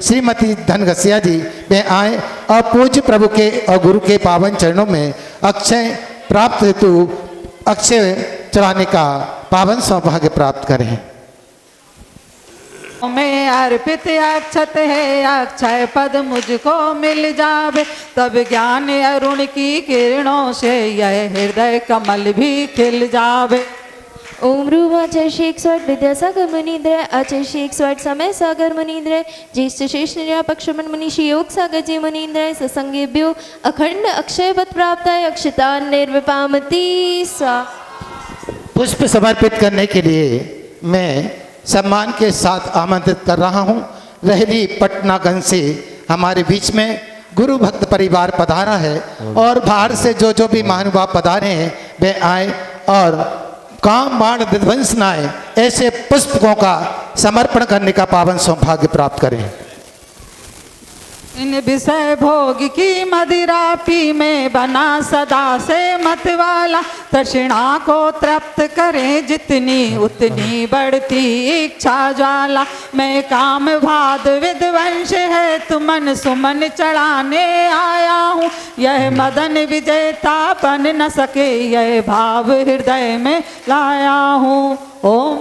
श्रीमती धनघसिया जी वे आए और पूज्य प्रभु के और गुरु के पावन चरणों में अक्षय प्राप्त हेतु अक्षय चढ़ाने का पावन सौभाग्य प्राप्त करें। में अर्पित अक्षत है अक्षय पद मुझको मिल जावे, तब ज्ञान अरुण की किरणों से यह हृदय कमल भी खिल जावे। ओम रूवाचर शेख स्वट विद्यासागर मुनीन्द्र आचर शेख स्वट समय सागर मुनीन्द्र ज्येष्ठ शेष निरापक्षमन मनीषी योग सागर जी मुनीन्द्र ससंगेभ्यो अखंड अक्षय पद प्राप्त अक्षता निर्विपामति स्वा। पुष्प समर्पित करने के लिए मैं सम्मान के साथ आमंत्रित कर रहा हूं। रहली पटनागंज से हमारे बीच में गुरु भक्त परिवार पधारा है और बाहर से जो भी महानुभाव पधारे हैं वे आए और काम बाण विध्वंस न आए ऐसे पुष्पकों का समर्पण करने का पावन सौभाग्य प्राप्त करें। इन विषय भोग की मदिरा पी में बना सदा से मतवाला, तृष्णा को तृप्त करें जितनी उतनी बढ़ती इच्छा ज्वाला। मैं काम भाद विध्वंस है तुमन सुमन चढ़ाने आया हूँ, यह मदन विजेता बन न सके यह भाव हृदय में लाया हूँ। ओम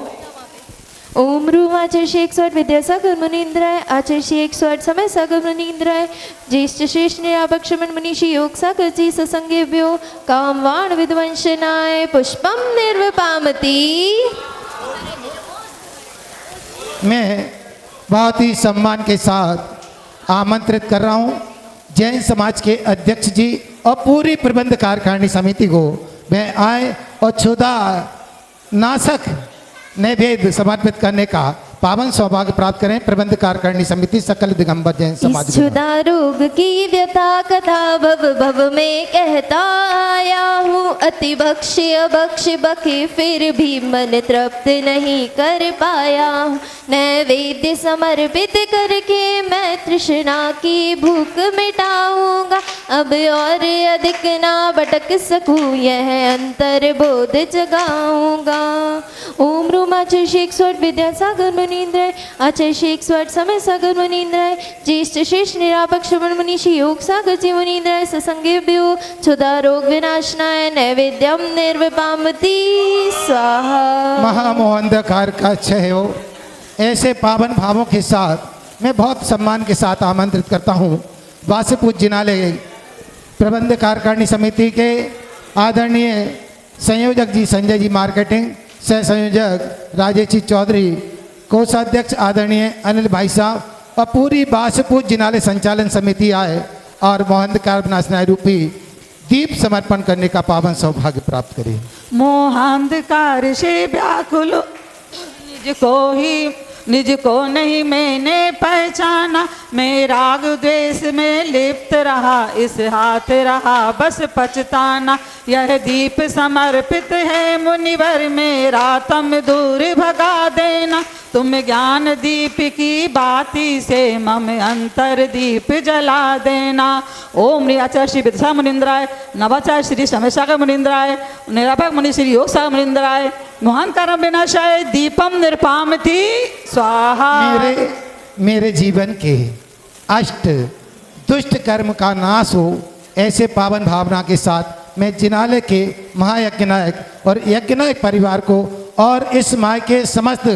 ओम रूम आचर शेख स्वट विद्यासागर मुनीन्द्राय आचर शेख स्वट समय सागर मुनीन्द्राय ज्येष्ठ शेष निरापक्षमन मनीषी योग सागर जी ससंगेभ्यो कामवाण विध्वंसनाय पुष्पम निर्विपामति। मैं बहुत ही सम्मान के साथ आमंत्रित कर रहा हूं जैन समाज के अध्यक्ष जी और पूरी प्रबंध कार्यकारिणी समिति को मैं आए और क्षुधा नाशक नैवेद्य समर्पित करने का पावन सौभाग्य प्राप्त करें। प्रबंध कार्यकारिणी समिति सकल दिगंबर जैन समाज। क्षुधा रोग की व्यथा कथा भव भव में कहता आया हूँ, अति भक्ष्य बक्ष बखे फिर भी मन तृप्त नहीं कर पाया हूँ। नैवेद्य समर्पित करके मैं तृष्णा की भूख मिटाऊंगा, अब और अधिक ना भटक सकूं यह अंतर बोध जगाऊंगा। ओम रूम आचर शेख स्वट विद्यासागर मुनीन्द्र आचर शेख स्वट समय सागर मुनीन्द्र ज्येष्ठ शेष निरापक्षमन मनीषी योग सागर जी मुनीन्द्र ससंगेभ्यो क्षुधा रोग विनाशनाय नैवेद्यम निर्विपामति स्वाहा। महामोहंधकार का क्षय हो ऐसे पावन भावों के साथ मैं बहुत सम्मान के साथ आमंत्रित करता हूँ वासीपूज जिनालय प्रबंध कार्यकारिणी समिति के आदरणीय संयोजक जी संजय जी मार्केटिंग, सह संयोजक राजेश जी चौधरी, कोषाध्यक्ष आदरणीय अनिल भाई साहब और पूरी वासीपूज जिनालय संचालन समिति आए और मोहंधकार विनाशनाय रूपी दीप समर्पण करने का पावन सौभाग्य प्राप्त करें। मोहांधकार से व्याकुल निज को नहीं मैंने पहचाना, मैं राग द्वेष में लिप्त रहा इस हाथ रहा बस पछताना। यह दीप समर्पित है मुनिवर मेरा तम दूर भगा देना, तुम ज्ञान दीप की बाती से मम अंतर दीप जला देना। ओम निराचार श्री विद्या मुनिंद्राय नवाचार श्री शमेशागर मुनिंद्राय निरापक मुनि श्री योग सागर मुनिंद्राय मोहन कर्म विनाशाय दीपम निर्पामति स्वाहा। मेरे जीवन के अष्ट दुष्ट कर्म का नाश हो ऐसे पावन भावना के साथ मैं जिनालय के महायज्ञ नायक और यज्ञ नायक परिवार को और इस माह के समस्त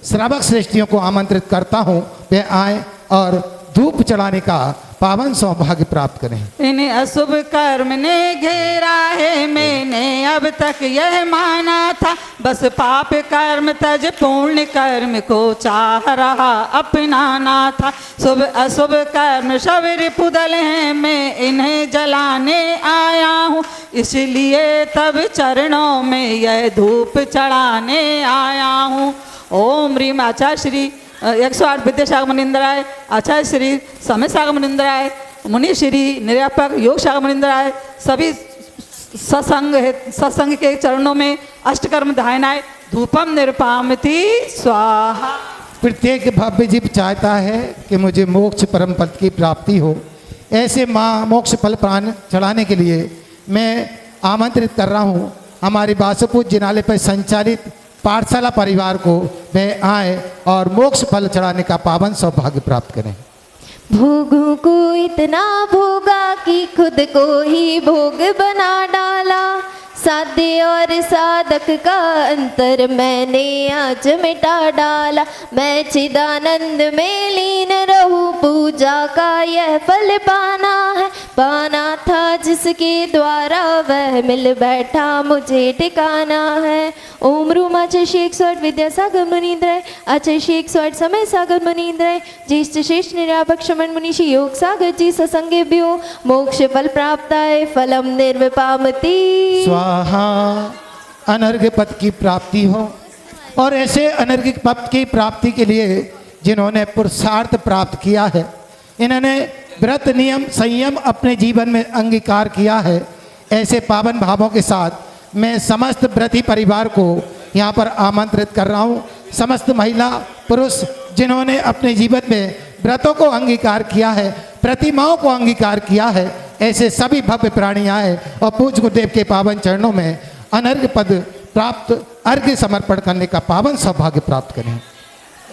श्रावक श्रेष्ठियों को आमंत्रित करता हूँ वे आए और धूप चढ़ाने का पावन सौभाग्य प्राप्त करें। इन अशुभ कर्म ने घेरा है मैंने अब तक यह माना था, बस पाप कर्म तज पुण्य कर्म को चाह रहा अपनाना था। शुभ अशुभ कर्म शबर पुदल हैं मैं इन्हें जलाने आया हूँ, इसलिए तब चरणों में यह धूप चढ़ाने आया हूँ। ओम रीम आचार्य श्री 108 विद्यासागर मुनिंद्राय आचार्य श्री समय सागर मुनिंद्राय मुनि श्री निरापक योग सागर मुनिंद्राय सभी सत्संग के चरणों में अष्टकर्म धायनाय धूपम निर्पामति स्वाहा। प्रत्येक भव्य जीव चाहता है कि मुझे मोक्ष परम पद की प्राप्ति हो, ऐसे माँ मोक्ष फल प्राण चढ़ाने के लिए मैं आमंत्रित कर रहा हूँ हमारे वासीपूज जिनालय पर संचालित पाठशाला परिवार को वे आए और मोक्ष फल चढ़ाने का पावन सौभाग्य प्राप्त करें। भोगों को इतना भोगा कि खुद को ही भोग बना डाला। साध्य और साधक का अंतर मैंने आज मिटा डाला। मैं चिदानंद में लीन रहूं, पूजा का यह फल पाना है। पाना था जिसके द्वारा वह मिल बैठा, मुझे ठिकाना है। ओम रूम आचार्य 108 विद्यासागर मुनींद्र, आचार्य 108 समय सागर मुनींद्र, ज्येष्ठ श्रेष्ठ निरापक श्रमण मुनीषी योग सागर जी ससंगेभ्यो मोक्ष फल प्राप्ताय फलम निर्विपामति स्वाहा। अनर्घ्य पद की प्राप्ति हो, और ऐसे अनर्घ्य पद की प्राप्ति के लिए जिन्होंने पुरुषार्थ प्राप्त किया है, इन्होंने व्रत नियम संयम अपने जीवन में अंगीकार किया है, ऐसे पावन भावों के साथ मैं समस्त व्रती परिवार को यहाँ पर आमंत्रित कर रहा हूँ। समस्त महिला पुरुष जिन्होंने अपने जीवन में व्रतों को अंगीकार किया है, प्रतिमाओं को अंगीकार किया है, ऐसे सभी भव्य प्राणी आए और पूज्य गुरुदेव के पावन चरणों में अनर्घ्य पद प्राप्त अर्घ्य समर्पण करने का पावन सौभाग्य प्राप्त करें।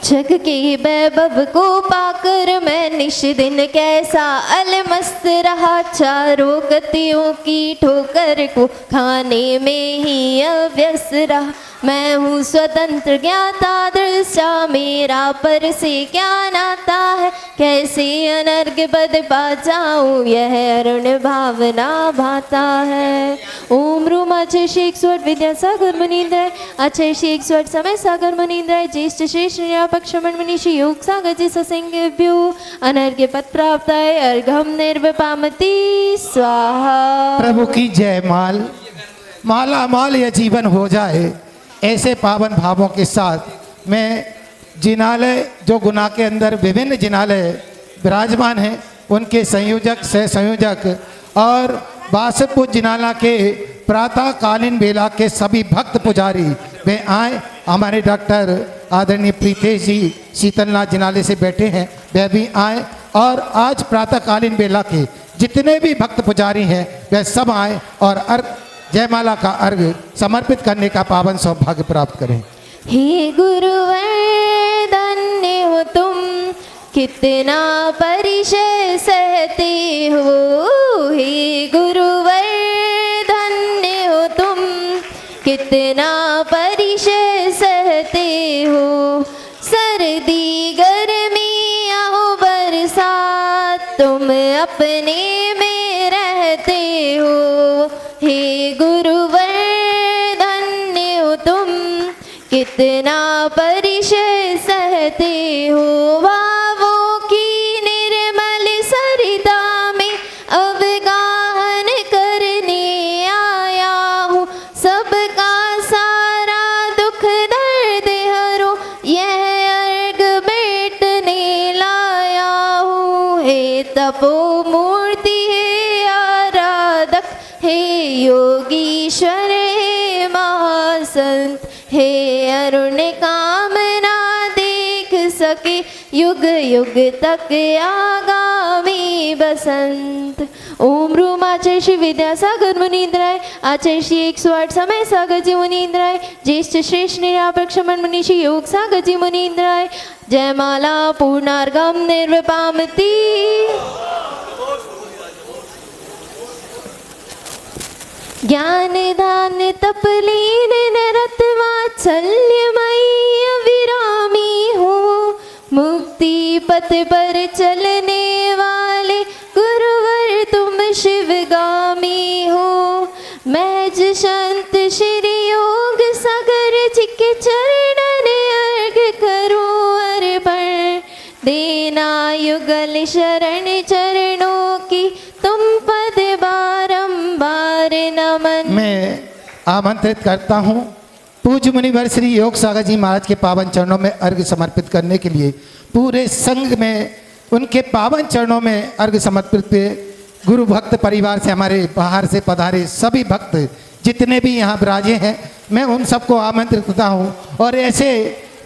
जग के वैभव को पाकर मैं निश दिन कैसा अलमस्त रहा। चारों गतियों की ठोकर को खाने में ही अव्यस्त रहा। मैं हूँ स्वतंत्र ज्ञाता दृष्टा, मेरा पर से क्या नाता है। कैसे अनर्घ्य पद पा जाऊँ, यह अरुण भावना भाता है। ओम रूम आचार्य 108 विद्यासागर मुनींद्र, आचार्य 108 समय सागर मुनींद्र, ज्येष्ठ श्रेष्ठ निरापक श्रमण मुनीषी योग सागर जी ससंगेभ्यो अनर्घ्य पद प्राप्ताय अर्घम निर्विपामति स्वाहा। प्रभु की जय माल, माला माल यह जीवन हो जाए। ऐसे पावन भावों के साथ मैं जिनालय, जो गुना के अंदर विभिन्न जिनालय विराजमान हैं, उनके संयोजक सह संयोजक और बासपुर जिनाला के प्रातःकालीन बेला के सभी भक्त पुजारी वे आए। हमारे डॉक्टर आदरणीय प्रीतेश जी शीतलनाथ जिनाले से बैठे हैं, वे भी आए। और आज प्रातःकालीन बेला के जितने भी भक्त पुजारी हैं वे सब आए और जयमाला का अर्घ समर्पित करने का पावन सौभाग्य प्राप्त करें। हे गुरुवर धन्य हो तुम, कितना परिचय सहते हो। हे गुरुवर धन्य हो तुम, कितना परिचय सहते हो। सर्दी गर्मी या हो बरसात तुम अपने में रहते हो। हे गुरुवर धन्य हो तुम, कितना परिचय सहते हो। भावों की निर्मल सरिता में अवगाहन करने आया हूँ। सबका सारा दुख दर्द हरो, यह अर्घ बेटने लाया हूँ। हे तपो मूर्ति हे आराधक, हे योगीश्वर हे महासंत, हे अरुण कामना देख सके युग युग तक आगामी बसंत। ओम रूम आचार्य विद्यासागर मुनींद्राय, आचार्य 108 समय सागर जी मुनींद्राय, ज्येष्ठ श्रेष्ठ निरापक श्रमण मुनीषी योग सागर जी मुनींद्राय। जयमाला पूर्णार्घम निर्विपामति। ज्ञान दान तपलीन नरत वात्सल्यमयी अविरामी हो। मुक्ति पथ पर चलने वाले गुरुवर तुम शिवगामी हो। मैं जशंत श्री योग सागर जी के चरणन अर्घ करूं अर्पण। देना युगल शरण चरणों की तुम पद बारंबार नमन। मैं आमंत्रित करता हूँ पूज्य मुनिवर श्री योग सागर जी महाराज के पावन चरणों में अर्घ्य समर्पित करने के लिए पूरे संघ में उनके पावन चरणों में अर्घ्य समर्पित पे गुरु भक्त परिवार से हमारे बाहर से पधारे सभी भक्त जितने भी यहाँ विराजे हैं, मैं उन सबको आमंत्रित करता हूँ। और ऐसे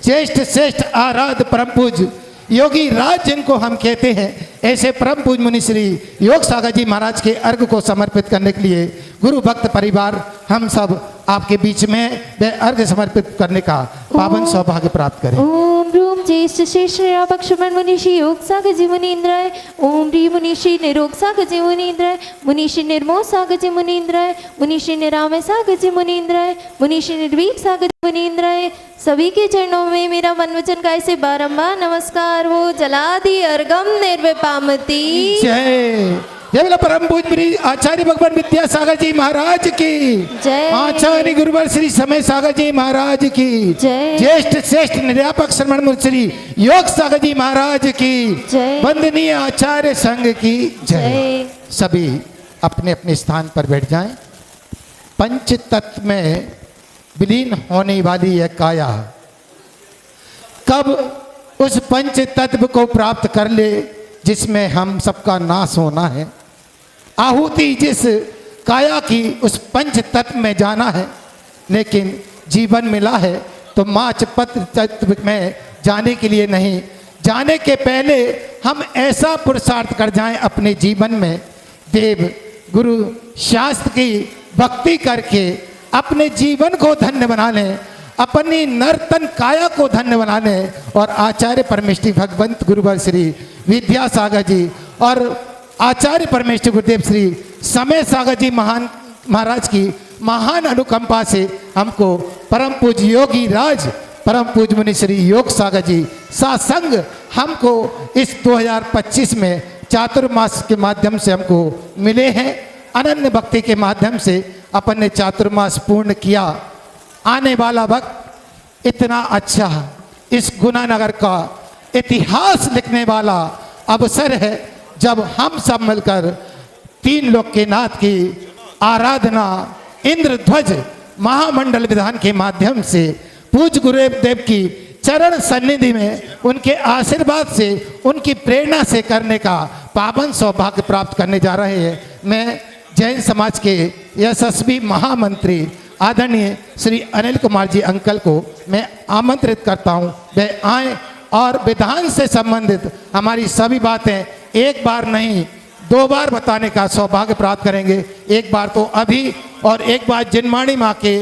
ज्येष्ठ श्रेष्ठ आराध्य परम पूज्य योगी राज जिनको हम कहते हैं, ऐसे परम पूज्य मुनि श्री योग सागर जी महाराज के अर्घ को समर्पित करने के लिए गुरु भक्त परिवार हम सब आपके बीच में वे अर्घ्य समर्पित करने का पावन सौभाग्य प्राप्त करें। ओम रूम ज्येष्ठ शेष निरापक श्रमण मुनिषि योग सागजी मुनीन्द्राय। ओम री मुनिषि निरोग सागजी मुनीन्द्राय। मुनिषि निर्मोह सागजी मुनीन्द्राय। मुनिषि निरामय सागजी मुनीन्द्राय। मुनिषि निर्भीक सागजी मुनीन्द्राय। सभी के चरणों में मेरा मन वचन काय से बारंबार नमस्कार हो। जलादि अर्गम निर्विपामति। जय जय बोला परम पूज्य आचार्य भगवान विद्यासागर जी महाराज की जय। आचार्य गुरुवर श्री समय सागर जी महाराज की जय। ज्येष्ठ श्रेष्ठ निर्यापक श्रमण मुनि श्री योग सागर जी महाराज की जय। वंदनीय आचार्य संघ की जय। सभी अपने अपने स्थान पर बैठ जाएं। पंच तत्व में विलीन होने वाली यह काया कब उस पंच तत्व को प्राप्त कर ले जिसमें हम सबका नाश होना है। आहुति जिस काया की उस पंच तत्व में जाना है, लेकिन जीवन मिला है तो माच पत्र तत्व में जाने के लिए नहीं, जाने के पहले हम ऐसा पुरुषार्थ कर जाएं अपने जीवन में, देव गुरु शास्त्र की भक्ति करके अपने जीवन को धन्य बना लें, अपनी नर्तन काया को धन्य बना लें और आचार्य परमेष्ठी भगवंत गुरुवर श्री विद्यासागर जी और आचार्य परमेष्ठी गुरुदेव श्री समय सागर जी महाराज की महान अनुकंपा से हमको परम पूज्य योगी राज परम पूज्य मुनि श्री योग सागर जी सासंग हमको इस 2025 में चातुर्मास के माध्यम से हमको मिले हैं। अनन्य भक्ति के माध्यम से अपन ने चातुर्मास पूर्ण किया। आने वाला वक्त इतना अच्छा इस गुनानगर का इतिहास लिखने वाला अवसर है जब हम सब मिलकर तीन लोक के नाथ की आराधना इंद्रध्वज महामंडल विधान के माध्यम से पूज्य गुरुदेव की चरण सन्निधि में उनके आशीर्वाद से उनकी प्रेरणा से करने का पावन सौभाग्य प्राप्त करने जा रहे हैं। मैं जैन समाज के यशस्वी महामंत्री आदरणीय श्री अनिल कुमार जी अंकल को मैं आमंत्रित करता हूं, वे आए और विधान से संबंधित हमारी सभी बातें एक बार नहीं 2 बार बताने का सौभाग्य प्राप्त करेंगे। एक बार तो अभी और एक बार जिनमाणी माँ के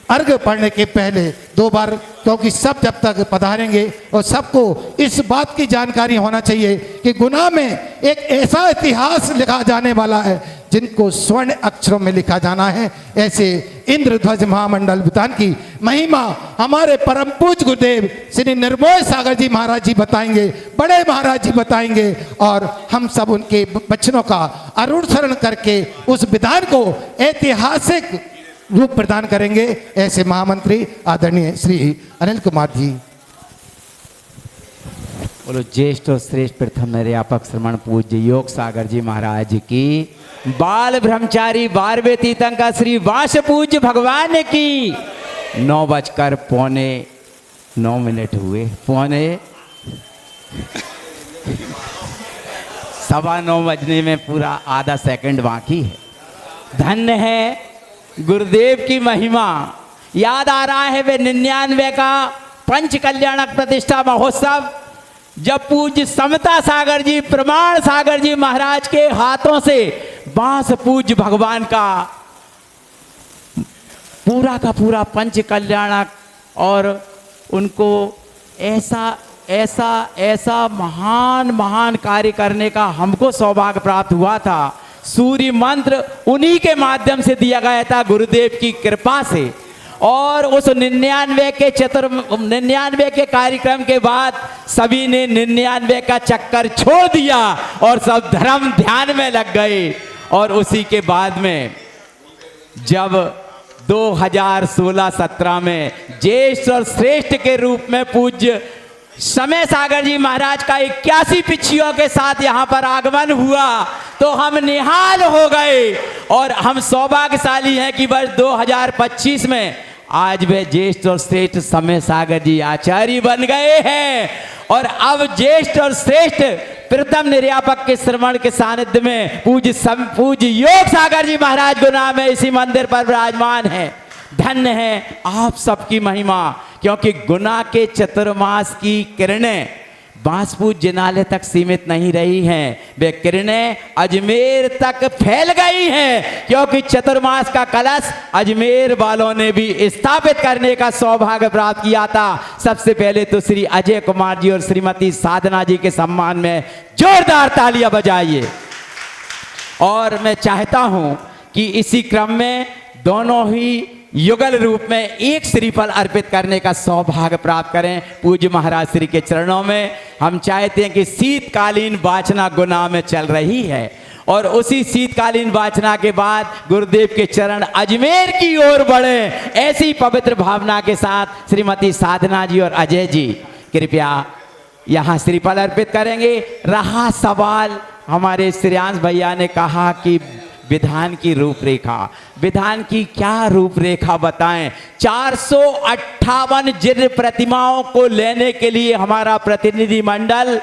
अर्घ पढ़ने के पहले 2 बार, क्योंकि सब जब तक पधारेंगे और सबको इस बात की जानकारी होना चाहिए कि गुना में एक ऐसा इतिहास लिखा जाने वाला है जिनको स्वर्ण अक्षरों में लिखा जाना है। ऐसे इंद्रध्वज महामंडल विधान की महिमा हमारे परम पूज्य गुरुदेव श्री निर्मोह सागर जी महाराज जी बताएंगे, बड़े महाराज जी बताएंगे और हम सब उनके वचनों का अनुसरण करके उस विधान को ऐतिहासिक रूप प्रदान करेंगे। ऐसे महामंत्री आदरणीय श्री अनिल कुमार जी। बोलो ज्येष्ठ और श्रेष्ठ प्रथम निर्यापक श्रमण पूज्य योग सागर जी महाराज की, बाल ब्रह्मचारी 12वें तीर्थंकर श्री वास पूज्य भगवान की। 9:09 हुए, पौने 9:15 बजने में पूरा आधा सेकंड बाकी है। धन्य है गुरुदेव की महिमा। याद आ रहा है वे 99 का पंच कल्याणक प्रतिष्ठा महोत्सव जब पूज्य समता सागर जी प्रमाण सागर जी महाराज के हाथों से बांस पूज्य भगवान का पूरा पंच कल्याणक और उनको ऐसा महान कार्य करने का हमको सौभाग्य प्राप्त हुआ था। सूर्य मंत्र उन्हीं के माध्यम से दिया गया था गुरुदेव की कृपा से। और उस 99 के कार्यक्रम के बाद सभी ने 99 का चक्कर छोड़ दिया और सब धर्म ध्यान में लग गए। और उसी के बाद में जब 2016-17 में ज्येष्ठ और श्रेष्ठ के रूप में पूज्य समय सागर जी महाराज का 81 पिछियों के साथ यहाँ पर आगमन हुआ तो हम निहाल हो गए। और हम सौभाग्यशाली हैं कि वर्ष 2025 में आज वे ज्येष्ठ और श्रेष्ठ समय सागर जी आचार्य बन गए हैं। और अब ज्येष्ठ और श्रेष्ठ प्रथम निर्यापक के श्रवण के सानिध्य में पूज्य योग सागर जी महाराज गुना में इसी मंदिर पर विराजमान है। धन्य है आप सबकी महिमा, क्योंकि गुना के चतुर्मास की किरणें बांसपूज जिनालय तक सीमित नहीं रही हैं, वे किरणें अजमेर तक फैल गई हैं, क्योंकि चतुर्मास का कलश अजमेर वालों ने भी स्थापित करने का सौभाग्य प्राप्त किया था। सबसे पहले तो श्री अजय कुमार जी और श्रीमती साधना जी के सम्मान में जोरदार तालियां बजाइए। और मैं चाहता हूं कि इसी क्रम में दोनों ही युगल रूप में एक श्रीफल अर्पित करने का सौभाग्य प्राप्त करें पूज्य महाराज श्री के चरणों में। हम चाहते हैं कि शीतकालीन वाचना गुना में चल रही है और उसी शीतकालीन वाचना के बाद गुरुदेव के चरण अजमेर की ओर बढ़े, ऐसी पवित्र भावना के साथ श्रीमती साधना जी और अजय जी कृपया यहाँ श्रीफल अर्पित करेंगे। रहा सवाल, हमारे श्रेयांश भैया ने कहा कि विधान की रूपरेखा, विधान की क्या रूपरेखा बताएं। 458 जिन प्रतिमाओं को लेने के लिए हमारा प्रतिनिधि मंडल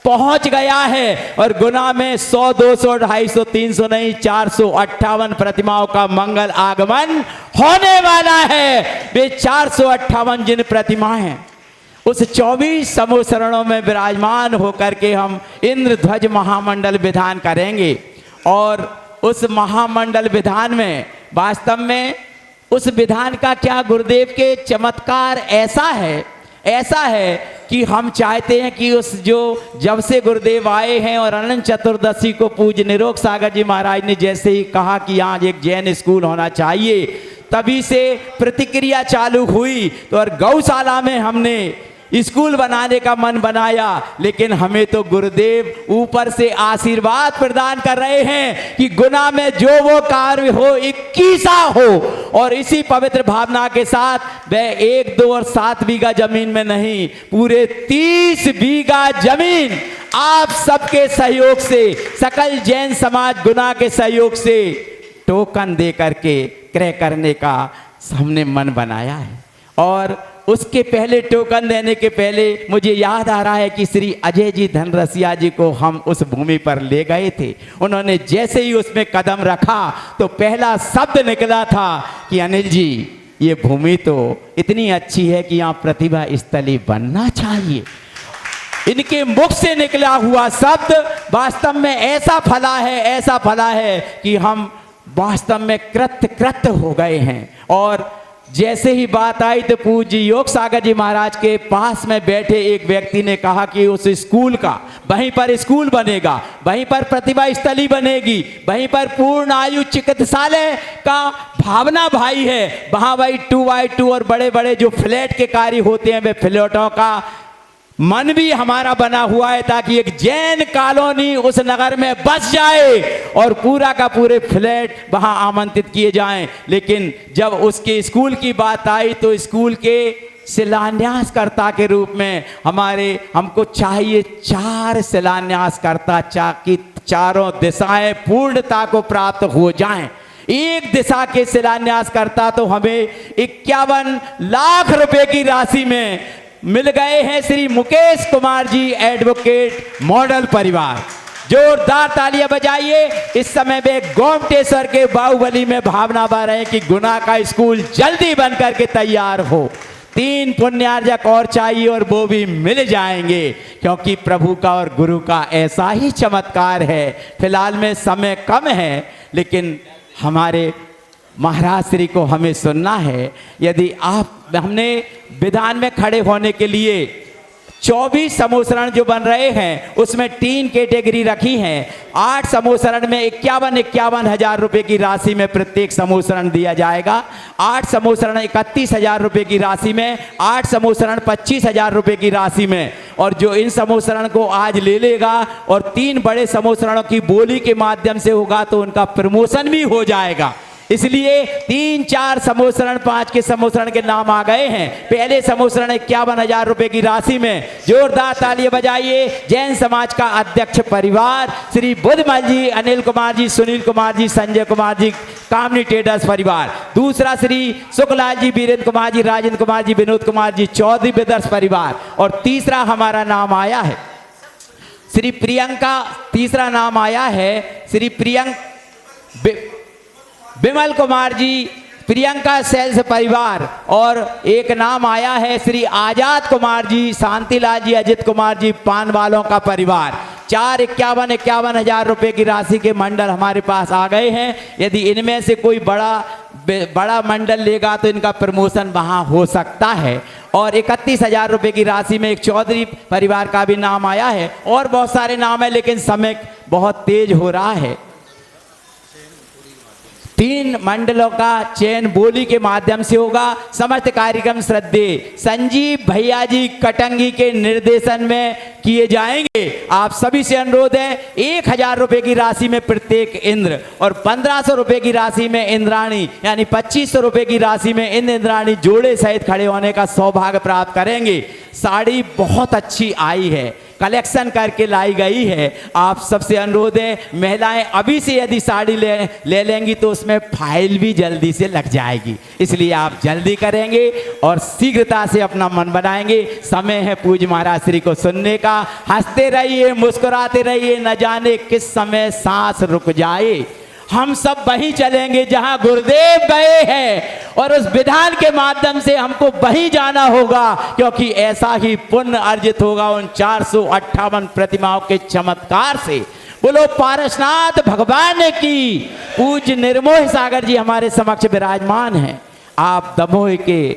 पहुंच गया है और गुना में 100, 200, 250, 300 नहीं 458 प्रतिमाओं का मंगल आगमन होने वाला है। वे 458 जिन प्रतिमाएं उस 24 समूह शरणों में विराजमान होकर के हम इंद्रध्वज महामंडल विधान करेंगे। और उस महामंडल विधान में वास्तव में उस विधान का क्या गुरुदेव के चमत्कार ऐसा है कि हम चाहते हैं कि उस जो जब से गुरुदेव आए हैं और अनंत चतुर्दशी को पूज्य निरोग सागर जी महाराज ने जैसे ही कहा कि आज एक जैन स्कूल होना चाहिए, तभी से प्रतिक्रिया चालू हुई। तो और गौशाला में हमने स्कूल बनाने का मन बनाया, लेकिन हमें तो गुरुदेव ऊपर से आशीर्वाद प्रदान कर रहे हैं कि गुना में जो वो कार्य हो 21 हो। और इसी पवित्र भावना के साथ वह 1, 2 और 7 बीघा जमीन में नहीं, पूरे 30 बीघा जमीन आप सबके सहयोग से, सकल जैन समाज गुना के सहयोग से टोकन दे करके क्रय करने का हमने मन बनाया है। और उसके पहले टोकन देने के पहले मुझे याद आ रहा है कि श्री अजय जी धनरसिया जी को हम उस भूमि पर ले गए थे। उन्होंने जैसे ही उसमें कदम रखा तो पहला शब्द निकला था कि अनिल जी, ये भूमि तो इतनी अच्छी है कि यहाँ प्रतिभा स्थली बनना चाहिए। इनके मुख से निकला हुआ शब्द वास्तव में ऐसा फला है कि हम वास्तव में कृत्य हो गए हैं। और जैसे ही बात आई तो पूज्य योग सागर जी महाराज के पास में बैठे एक व्यक्ति ने कहा कि उस स्कूल का, वहीं पर स्कूल बनेगा, वहीं पर प्रतिभा स्थली बनेगी, वहीं पर पूर्ण आयु चिकित्सालय का भावना भाई है, वहां भाई 2x2 और बड़े बड़े जो फ्लैट के कार्य होते हैं वे फ्लैटों का मन भी हमारा बना हुआ है, ताकि एक जैन कॉलोनी उस नगर में बस जाए और पूरा का पूरे फ्लैट वहां आमंत्रित किए जाएं। लेकिन जब उसके स्कूल की बात आई तो स्कूल के शिलान्यासकर्ता के रूप में हमको चाहिए 4 शिलान्यासकर्ता, कि चारों दिशाएं पूर्णता को प्राप्त हो जाएं। एक दिशा के शिलान्यासकर्ता तो हमें 51 लाख रुपए की राशि में मिल गए हैं श्री मुकेश कुमार जी एडवोकेट मॉडल परिवार। जोरदार तालियां बजाइए। इस समय वे गोमटेश्वर के बाहुबली में भावना बा रहे हैं कि गुना का स्कूल जल्दी बन करके तैयार हो। 3 पुण्यार्जक और चाहिए और वो भी मिल जाएंगे, क्योंकि प्रभु का और गुरु का ऐसा ही चमत्कार है। फिलहाल में समय कम है, लेकिन हमारे महाराज श्री को हमें सुनना है। यदि हमने विधान में खड़े होने के लिए 24 समूह शरण जो बन रहे हैं उसमें 3 कैटेगरी रखी हैं। 8 समूह शरण में 51 हजार रुपए की राशि में प्रत्येक समूह शरण दिया जाएगा। 8 समूह शरण 31 हजार रुपए की राशि में, 8 समूह शरण 25 हजार रुपए की राशि में। और जो इन समूह शरण को आज ले लेगा और 3 बड़े समूह शरणों की बोली के माध्यम से होगा तो उनका प्रमोशन भी हो जाएगा। इसलिए 3, 4 समूह शरण 5 के समूह शरण के नाम आ गए हैं। पहले समूह शरण 51 हजार रुपए की राशि में जोरदार तालियां बजाइए। जैन समाज का अध्यक्ष परिवार श्री बुद्धमल जी, अनिल कुमार जी, सुनील कुमार जी, संजय कुमार जी, कामनी ट्रेडर्स परिवार। दूसरा श्री सुखलाल जी, वीरेंद्र कुमार जी, राजेंद्र कुमार जी, विनोद कुमार जी, चौधरी ब्रदर्स परिवार। और तीसरा हमारा नाम आया है श्री प्रियंका, तीसरा नाम आया है श्री विमल कुमार जी, प्रियंका सेल्स परिवार, और एक नाम आया है श्री आजाद कुमार जी, शांतिलाल जी, अजित कुमार जी, पान वालों का परिवार। 451 हजार रुपए की राशि के मंडल हमारे पास आ गए हैं। यदि इनमें से कोई बड़ा मंडल लेगा तो इनका प्रमोशन वहाँ हो सकता है। और 31 हजार रुपए की राशि में एक चौधरी परिवार का भी नाम आया है, और बहुत सारे नाम है, लेकिन समय बहुत तेज हो रहा है। 3 मंडलों का चयन बोली के माध्यम से होगा। समस्त कार्यक्रम श्रद्धेय संजीव भैया जी कटंगी के निर्देशन में किए जाएंगे। आप सभी से अनुरोध है, 1000 रुपए की राशि में प्रत्येक इंद्र, और 1500 रुपए की राशि में इंद्राणी, यानी 2500 रुपए की राशि में इंद्राणी जोड़े सहित खड़े होने का सौभाग्य प्राप्त करेंगे। साड़ी बहुत अच्छी आई है, कलेक्शन करके लाई गई है। आप सबसे अनुरोध है, महिलाएं अभी से यदि साड़ी ले लेंगी तो उसमें फाइल भी जल्दी से लग जाएगी, इसलिए आप जल्दी करेंगे और शीघ्रता से अपना मन बनाएंगे। समय है पूज्य महाराज श्री को सुनने का। हंसते रहिए, मुस्कुराते रहिए, न जाने किस समय सांस रुक जाए। हम सब वहीं चलेंगे जहां गुरुदेव गए हैं, और उस विधान के माध्यम से हमको वहीं जाना होगा, क्योंकि ऐसा ही पुण्य अर्जित होगा उन 458 प्रतिमाओं के चमत्कार से। बोलो पारसनाथ भगवान की। पूज्य निर्मोह सागर जी हमारे समक्ष विराजमान हैं। आप दमोह के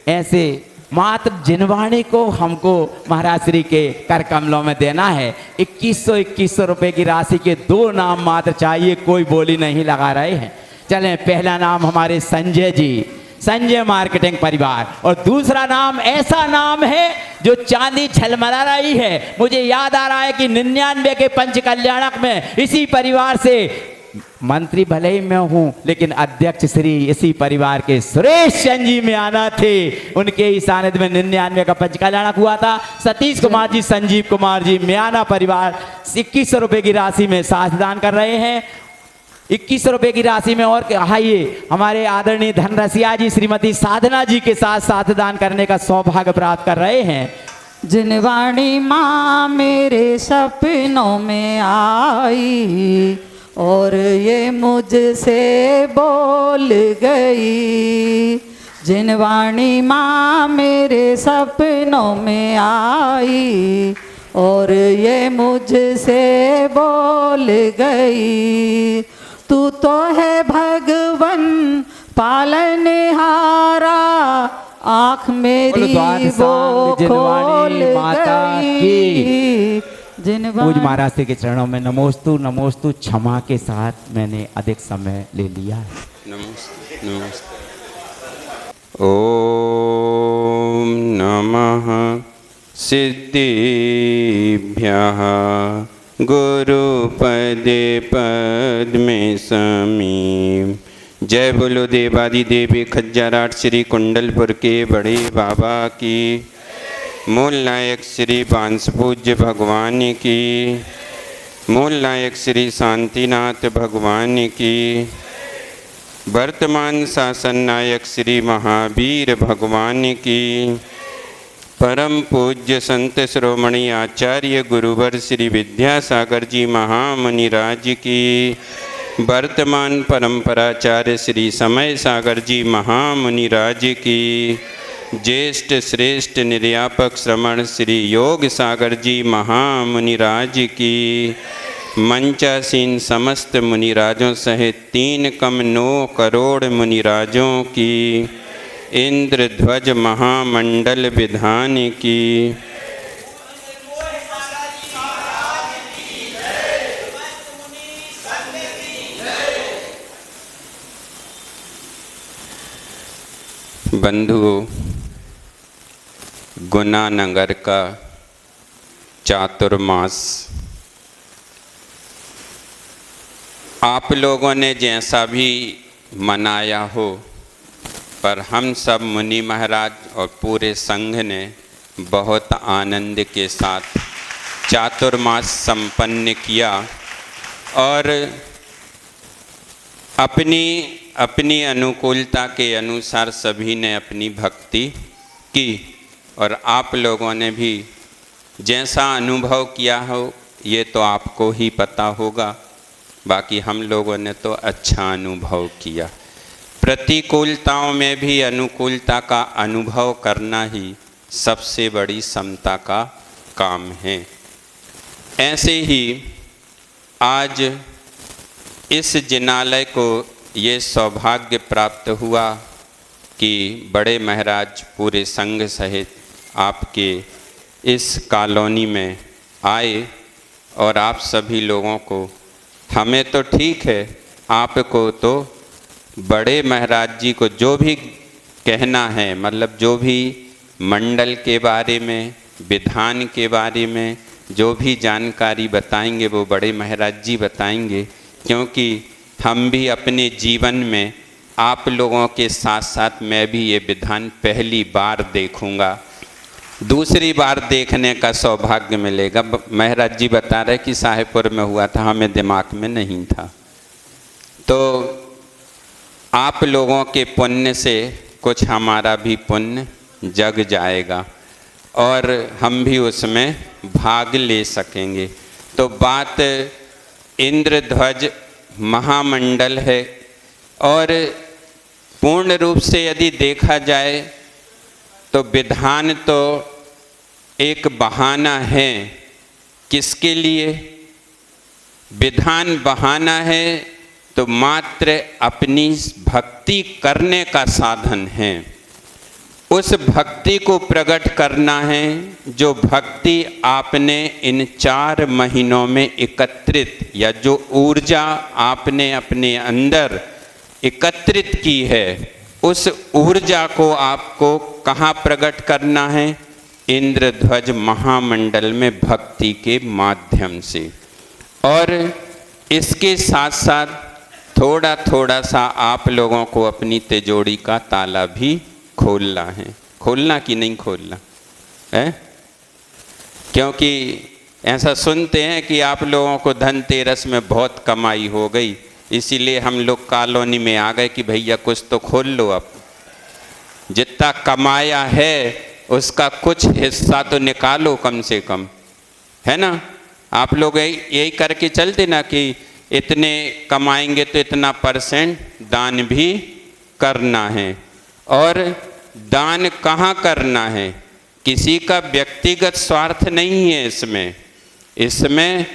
ऐसे मात्र जिनवाणी को हमको महाराज श्री के कर कमलों में देना है। 2100 रुपए की राशि के 2 नाम मात्र चाहिए, कोई बोली नहीं लगा रहे हैं। चलें, पहला नाम हमारे संजय जी, संजय मार्केटिंग परिवार, और दूसरा नाम ऐसा नाम है जो चांदी झलमला रही है। मुझे याद आ रहा है कि 99 के पंच कल्याणक में इसी परिवार से, मंत्री भले ही मैं हूं लेकिन अध्यक्ष श्री इसी परिवार के सुरेश चंद जी में आना थे। उनके ही सानिध्य में 99 का पंच कल्याणक हुआ था। सतीश कुमार जी, संजीव कुमार जी, म्याना परिवार 2100 रुपए की राशि में साथदान कर रहे हैं। 2100 रुपए की राशि में और आइए हमारे आदरणीय धनरसिया जी श्रीमती साधना जी के साथ साथदान करने का सौभाग्य प्राप्त कर रहे हैं। जिनवाणी माँ मेरे सपनों में आई और ये मुझसे बोल गई। जिनवाणी माँ मेरे सपनों में आई और ये मुझसे बोल गई। तू तो है भगवन पालनहारा, आँख मेरी वो खोल गई। पूज्य महाराज के चरणों में नमोस्तु नमोस्तु। क्षमा के साथ मैंने अधिक समय ले लिया है। नमस्ते नमस्ते। ओम नमः सिद्धिभ्यः गुरुपदे पद्मे समीप। जय बोलो देवादिदेव खज्जराट श्री कुंडलपुर के बड़े बाबा की। मूल नायक श्री बांसपूज्य भगवान की। मूल नायक श्री शांतिनाथ भगवान की। वर्तमान शासन नायक श्री महावीर भगवान की। परम पूज्य संत श्रोमणी आचार्य गुरुवर श्री विद्यासागर जी महामुनिराज की। वर्तमान परंपराचार्य श्री समय सागर जी महामुनिराज की। ज्येष्ठ श्रेष्ठ निर्यापक श्रमण श्री योग सागर जी महामुनिराज की। मंचासीन समस्त मुनिराजों सहित 3,9 करोड़ मुनिराजों की। इंद्रध्वज महामंडल विधान की। बंधुओं, गुना नगर का चातुर्मास आप लोगों ने जैसा भी मनाया हो, पर हम सब मुनि महाराज और पूरे संघ ने बहुत आनंद के साथ चातुर्मास संपन्न किया और अपनी अनुकूलता के अनुसार सभी ने अपनी भक्ति की। और आप लोगों ने भी जैसा अनुभव किया हो ये तो आपको ही पता होगा, बाकी हम लोगों ने तो अच्छा अनुभव किया। प्रतिकूलताओं में भी अनुकूलता का अनुभव करना ही सबसे बड़ी समता का काम है। ऐसे ही आज इस जिनालय को ये सौभाग्य प्राप्त हुआ कि बड़े महाराज पूरे संघ सहित आपके इस कॉलोनी में आए और आप सभी लोगों को, हमें तो ठीक है, आपको तो बड़े महाराज जी को जो भी कहना है, मतलब जो भी मंडल के बारे में, विधान के बारे में जो भी जानकारी बताएंगे वो बड़े महाराज जी बताएंगे, क्योंकि हम भी अपने जीवन में आप लोगों के साथ साथ मैं भी ये विधान पहली बार देखूंगा, दूसरी बार देखने का सौभाग्य मिलेगा। महाराज जी बता रहे कि साहेबपुर में हुआ था, हमें दिमाग में नहीं था। तो आप लोगों के पुण्य से कुछ हमारा भी पुण्य जग जाएगा और हम भी उसमें भाग ले सकेंगे। तो बात इंद्रध्वज महामंडल है और पूर्ण रूप से यदि देखा जाए तो विधान तो एक बहाना है। किसके लिए विधान बहाना है? तो मात्र अपनी भक्ति करने का साधन है। उस भक्ति को प्रकट करना है जो भक्ति आपने इन 4 महीनों में एकत्रित, या जो ऊर्जा आपने अपने अंदर एकत्रित की है, उस ऊर्जा को आपको कहाँ प्रकट करना है? इंद्रध्वज महामंडल में भक्ति के माध्यम से। और इसके साथ साथ थोड़ा थोड़ा सा आप लोगों को अपनी तिजोरी का ताला भी खोलना है। खोलना कि नहीं खोलना है? क्योंकि ऐसा सुनते हैं कि आप लोगों को धनतेरस में बहुत कमाई हो गई, इसीलिए हम लोग कॉलोनी में आ गए कि भैया कुछ तो खोल लो। अब जितना कमाया है उसका कुछ हिस्सा तो निकालो कम से कम, है ना? आप लोग यही करके चलते ना कि इतने कमाएंगे तो इतना % दान भी करना है। और दान कहाँ करना है? किसी का व्यक्तिगत स्वार्थ नहीं है इसमें। इसमें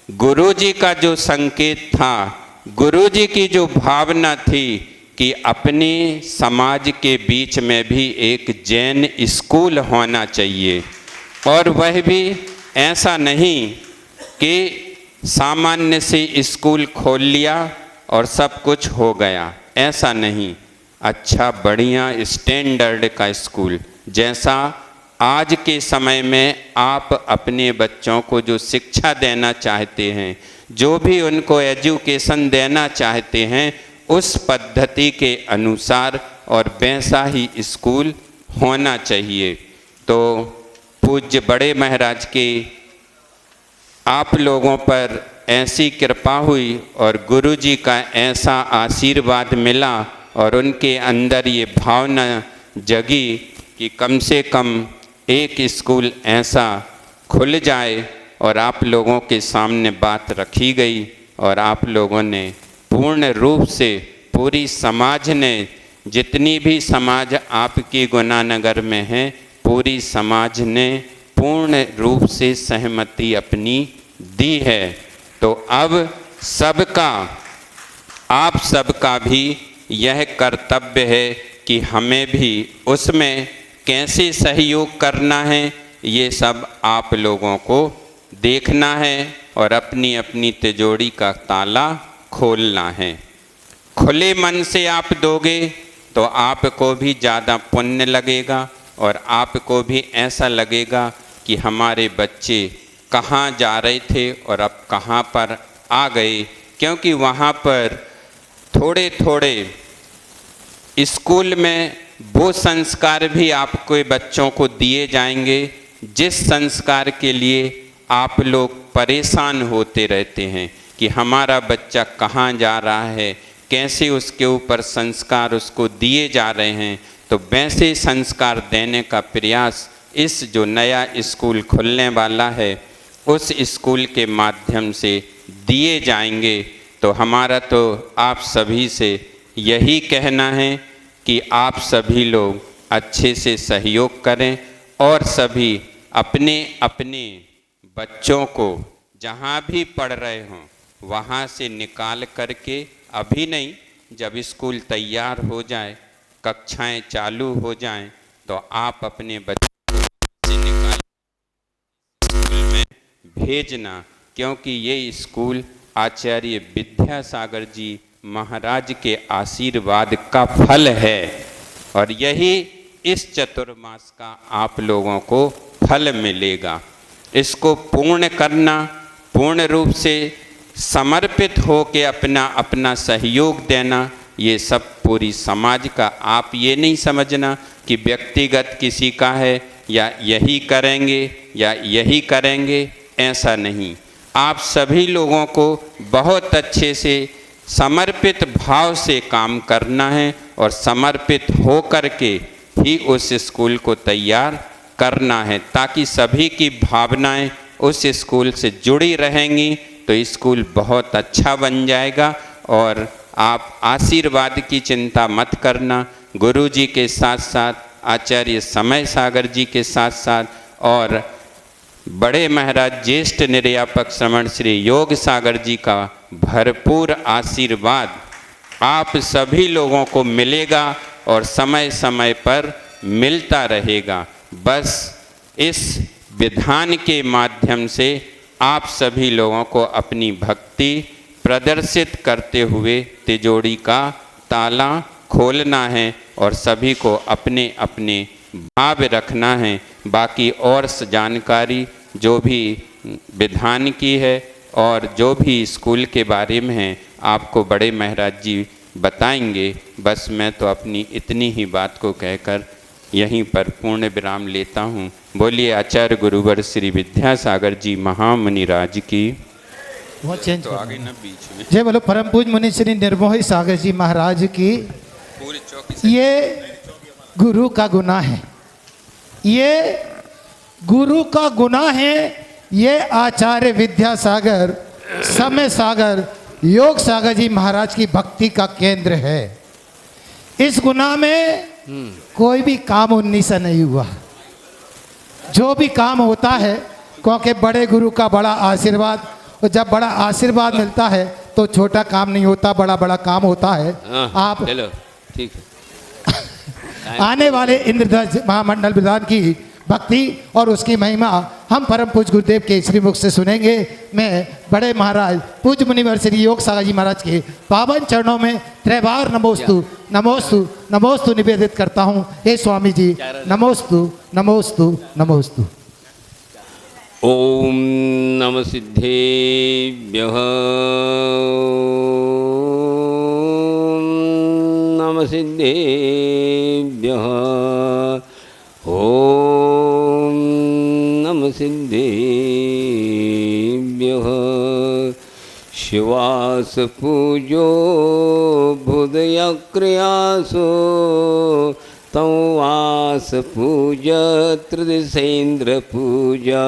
गुरु जी का जो संकेत था, गुरु जी की जो भावना थी कि अपने समाज के बीच में भी एक जैन स्कूल होना चाहिए, और वह भी ऐसा नहीं कि सामान्य से स्कूल खोल लिया और सब कुछ हो गया, ऐसा नहीं। अच्छा बढ़िया स्टैंडर्ड का स्कूल, जैसा आज के समय में आप अपने बच्चों को जो शिक्षा देना चाहते हैं, जो भी उनको एजुकेशन देना चाहते हैं, उस पद्धति के अनुसार और वैसा ही स्कूल होना चाहिए। तो पूज्य बड़े महाराज के आप लोगों पर ऐसी कृपा हुई और गुरु जी का ऐसा आशीर्वाद मिला और उनके अंदर ये भावना जगी कि कम से कम एक स्कूल ऐसा खुल जाए, और आप लोगों के सामने बात रखी गई और आप लोगों ने पूर्ण रूप से, पूरी समाज ने, जितनी भी समाज आपकी गुनानगर में है, पूरी समाज ने पूर्ण रूप से सहमति अपनी दी है। तो अब सबका, आप सबका भी यह कर्तव्य है कि हमें भी उसमें कैसे सहयोग करना है, ये सब आप लोगों को देखना है और अपनी अपनी तिजोरी का ताला खोलना है। खुले मन से आप दोगे तो आपको भी ज़्यादा पुण्य लगेगा और आपको भी ऐसा लगेगा कि हमारे बच्चे कहाँ जा रहे थे और अब कहाँ पर आ गए। क्योंकि वहाँ पर थोड़े थोड़े स्कूल में वो संस्कार भी आपको बच्चों को दिए जाएंगे जिस संस्कार के लिए आप लोग परेशान होते रहते हैं कि हमारा बच्चा कहाँ जा रहा है, कैसे उसके ऊपर संस्कार उसको दिए जा रहे हैं। तो वैसे संस्कार देने का प्रयास इस जो नया स्कूल खुलने वाला है उस स्कूल के माध्यम से दिए जाएंगे। तो हमारा तो आप सभी से यही कहना है कि आप सभी लोग अच्छे से सहयोग करें और सभी अपने अपने बच्चों को जहाँ भी पढ़ रहे हों वहाँ से निकाल करके, अभी नहीं, जब स्कूल तैयार हो जाए, कक्षाएं चालू हो जाएं, तो आप अपने बच्चों से निकाल स्कूल में भेजना, क्योंकि ये स्कूल आचार्य विद्यासागर जी महाराज के आशीर्वाद का फल है और यही इस चतुर्मास का आप लोगों को फल मिलेगा। इसको पूर्ण करना, पूर्ण रूप से समर्पित हो के अपना अपना सहयोग देना, ये सब पूरी समाज का। आप ये नहीं समझना कि व्यक्तिगत किसी का है या यही करेंगे या यही करेंगे, ऐसा नहीं। आप सभी लोगों को बहुत अच्छे से समर्पित भाव से काम करना है और समर्पित हो करके ही उस स्कूल को तैयार करना है, ताकि सभी की भावनाएं उस स्कूल से जुड़ी रहेंगी तो स्कूल बहुत अच्छा बन जाएगा। और आप आशीर्वाद की चिंता मत करना, गुरुजी के साथ साथ आचार्य समय सागर जी के साथ साथ और बड़े महाराज ज्येष्ठ निर्यापक श्रवण श्री योग सागर जी का भरपूर आशीर्वाद आप सभी लोगों को मिलेगा और समय समय पर मिलता रहेगा। बस इस विधान के माध्यम से आप सभी लोगों को अपनी भक्ति प्रदर्शित करते हुए तिजोरी का ताला खोलना है और सभी को अपने अपने भाव रखना है। बाकी और जानकारी जो भी विधान की है और जो भी स्कूल के बारे में है आपको बड़े महाराज जी बताएंगे। बस मैं तो अपनी इतनी ही बात को कहकर यहीं पर पूर्ण विराम लेता हूँ। बोलिए आचार्य गुरुवर श्री विद्यासागर जी महामुनि राज की। वो चेंज तो आगे ना बीच में जय बोलो परम पूज मुनि श्री निर्मोही सागर जी महाराज की। पूरी चौकी से ये गुरु का गुनाह है, ये गुरु का गुनाह है। ये आचार्य विद्यासागर समय सागर योग सागर जी महाराज की भक्ति का केंद्र है। इस गुनाह में कोई भी काम उन्नीस से नहीं हुआ। जो भी काम होता है क्योंकि बड़े गुरु का बड़ा आशीर्वाद, और जब बड़ा आशीर्वाद मिलता है तो छोटा काम नहीं होता, बड़ा बड़ा काम होता है। आप चलो ठीक है। आने वाले इंद्रध्वज महामंडल विधान की भक्ति और उसकी महिमा हम परम पूज गुरुदेव के श्रीमुख से सुनेंगे। मैं बड़े महाराज पूज मुनिवर श्री योग सागर जी महाराज के पावन चरणों में त्रैबार नमोस्तु नमोस्तु नमोस्तु निवेदित करता हूँ। हे स्वामी जी नमोस्तु नमोस्तु नमोस्तु। ओम नमः सिद्धेभ्यः नमः सिद्धेभ्यः ओम नमः सिद्धेभ्यः। शिवास पूजो बुधय क्रियासो तं वास पूजा त्रिदिशेन्द्र पूजा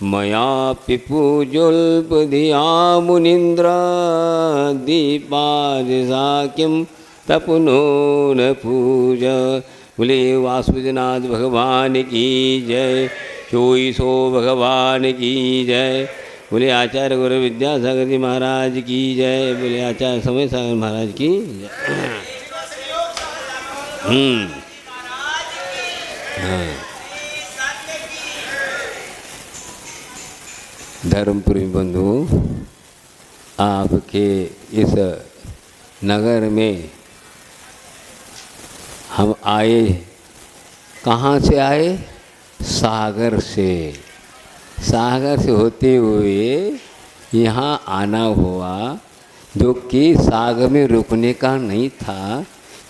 मयापि पूजोल्पधिया मुनीन्द्र दीपादिशाक्यं तपनो न पूजा। बोले वासुदेवनाथ भगवान की जय, चोईसो भगवान की जय। बोले आचार्य गुरु विद्यासागर जी महाराज की जय। बोले आचार्य समय सागर महाराज की जय। धर्मपुरी बंधु, आपके इस नगर में हम आए, कहाँ से आए? सागर से। सागर से होते हुए यहाँ आना हुआ, जो कि सागर में रुकने का नहीं था,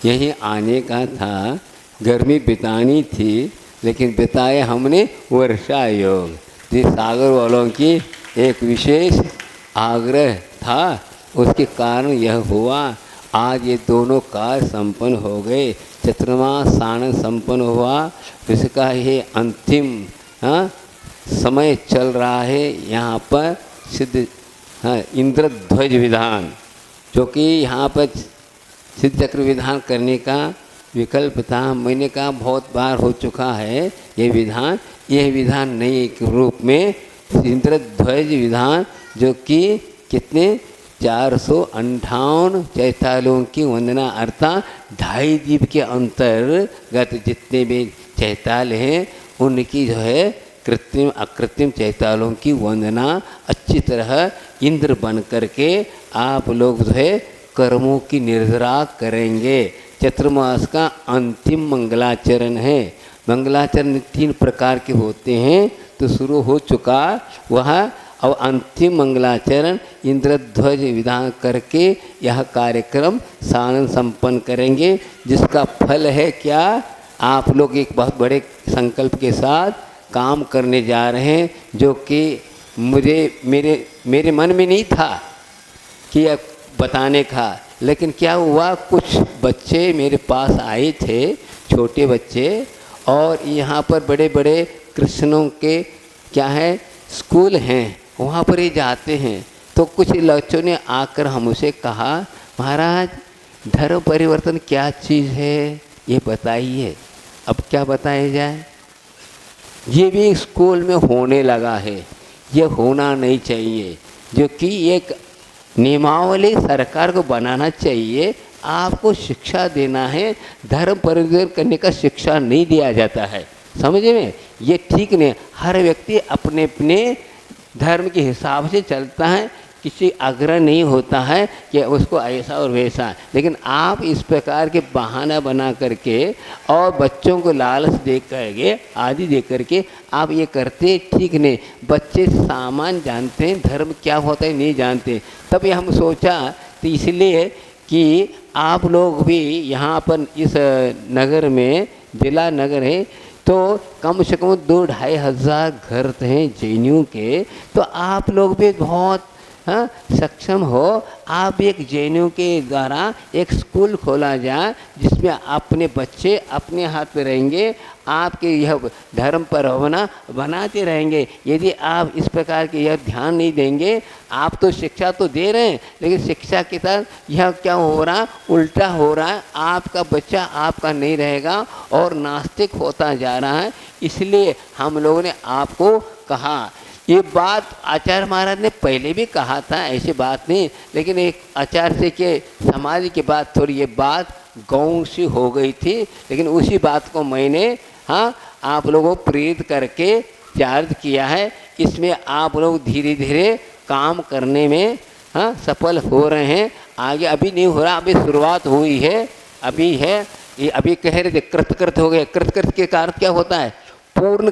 यहीं आने का था। गर्मी बितानी थी लेकिन बिताए हमने वर्षा योग। तो सागर वालों की एक विशेष आग्रह था, उसके कारण यह हुआ। आज ये दोनों कार्य संपन्न हो गए, चतुर्मास सारण संपन्न हुआ। इसका ये अंतिम समय चल रहा है यहाँ पर सिद्ध इंद्रध्वज विधान, जो कि यहाँ पर सिद्ध चक्र विधान करने का विकल्प था। मैंने कहा बहुत बार हो चुका है ये विधान, यह विधान नए रूप में इंद्रध्वज विधान, जो कि कितने 458 चैतालों की वंदना अर्थात 2.5 दीप के अंतर्गत जितने भी चैताल हैं उनकी जो है कृत्रिम अकृत्रिम चैतालों की वंदना अच्छी तरह इंद्र बन करके आप लोग जो है कर्मों की निर्जरा करेंगे। चतुर्मास का अंतिम मंगलाचरण है। मंगलाचरण 3 प्रकार के होते हैं, तो शुरू हो चुका वह, और अंतिम मंगलाचरण इंद्रध्वज विधान करके यह कार्यक्रम सानंद संपन्न करेंगे, जिसका फल है क्या, आप लोग एक बहुत बड़े संकल्प के साथ काम करने जा रहे हैं, जो कि मेरे मन में नहीं था कि यह बताने का, लेकिन क्या हुआ, कुछ बच्चे मेरे पास आए थे, छोटे बच्चे, और यहाँ पर बड़े बड़े कृष्णों के क्या है स्कूल हैं, वहाँ पर ही जाते हैं। तो कुछ बच्चों ने आकर हमसे कहा, महाराज धर्म परिवर्तन क्या चीज़ है ये बताइए। अब क्या बताया जाए, ये भी स्कूल में होने लगा है, ये होना नहीं चाहिए, जो कि एक नियमावली सरकार को बनाना चाहिए। आपको शिक्षा देना है, धर्म परिवर्तन करने का शिक्षा नहीं दिया जाता है, समझे में, ये ठीक नहीं। हर व्यक्ति अपने अपने धर्म के हिसाब से चलता है, किसी आग्रह नहीं होता है कि उसको ऐसा और वैसा, लेकिन आप इस प्रकार के बहाना बना करके और बच्चों को लालच दे करके आदि दे करके आप ये करते ठीक नहीं। बच्चे सामान्य जानते हैं, धर्म क्या होता है नहीं जानते। तब ये हम सोचा, तो इसलिए कि आप लोग भी यहाँ पर इस नगर में, जिला नगर है, तो कम से कम 2-2.5 हज़ार घर हैं जैनियों के, तो आप लोग भी बहुत सक्षम हो। आप एक जैनियों के द्वारा एक स्कूल खोला जाए, जिसमें अपने बच्चे अपने हाथ में रहेंगे, आपके यह धर्म पर बनाते रहेंगे। यदि आप इस प्रकार के यह ध्यान नहीं देंगे, आप तो शिक्षा तो दे रहे हैं, लेकिन शिक्षा के साथ यह क्या हो रहा, उल्टा हो रहा है, आपका बच्चा आपका नहीं रहेगा और नास्तिक होता जा रहा है। इसलिए हम लोगों ने आपको कहा, ये बात आचार्य महाराज ने पहले भी कहा था, ऐसी बात नहीं, लेकिन एक आचार्य से के समाज के बाद थोड़ी ये बात गौण सी हो गई थी, लेकिन उसी बात को मैंने आप लोगों को प्रेरित करके चार्ज किया है। इसमें आप लोग धीरे धीरे काम करने में सफल हो रहे हैं। आगे अभी नहीं हो रहा, अभी शुरुआत हुई है, अभी है ये, अभी कह रहे थे कृतकृत हो गए। कृतकृत के कारण क्या होता है, पूर्ण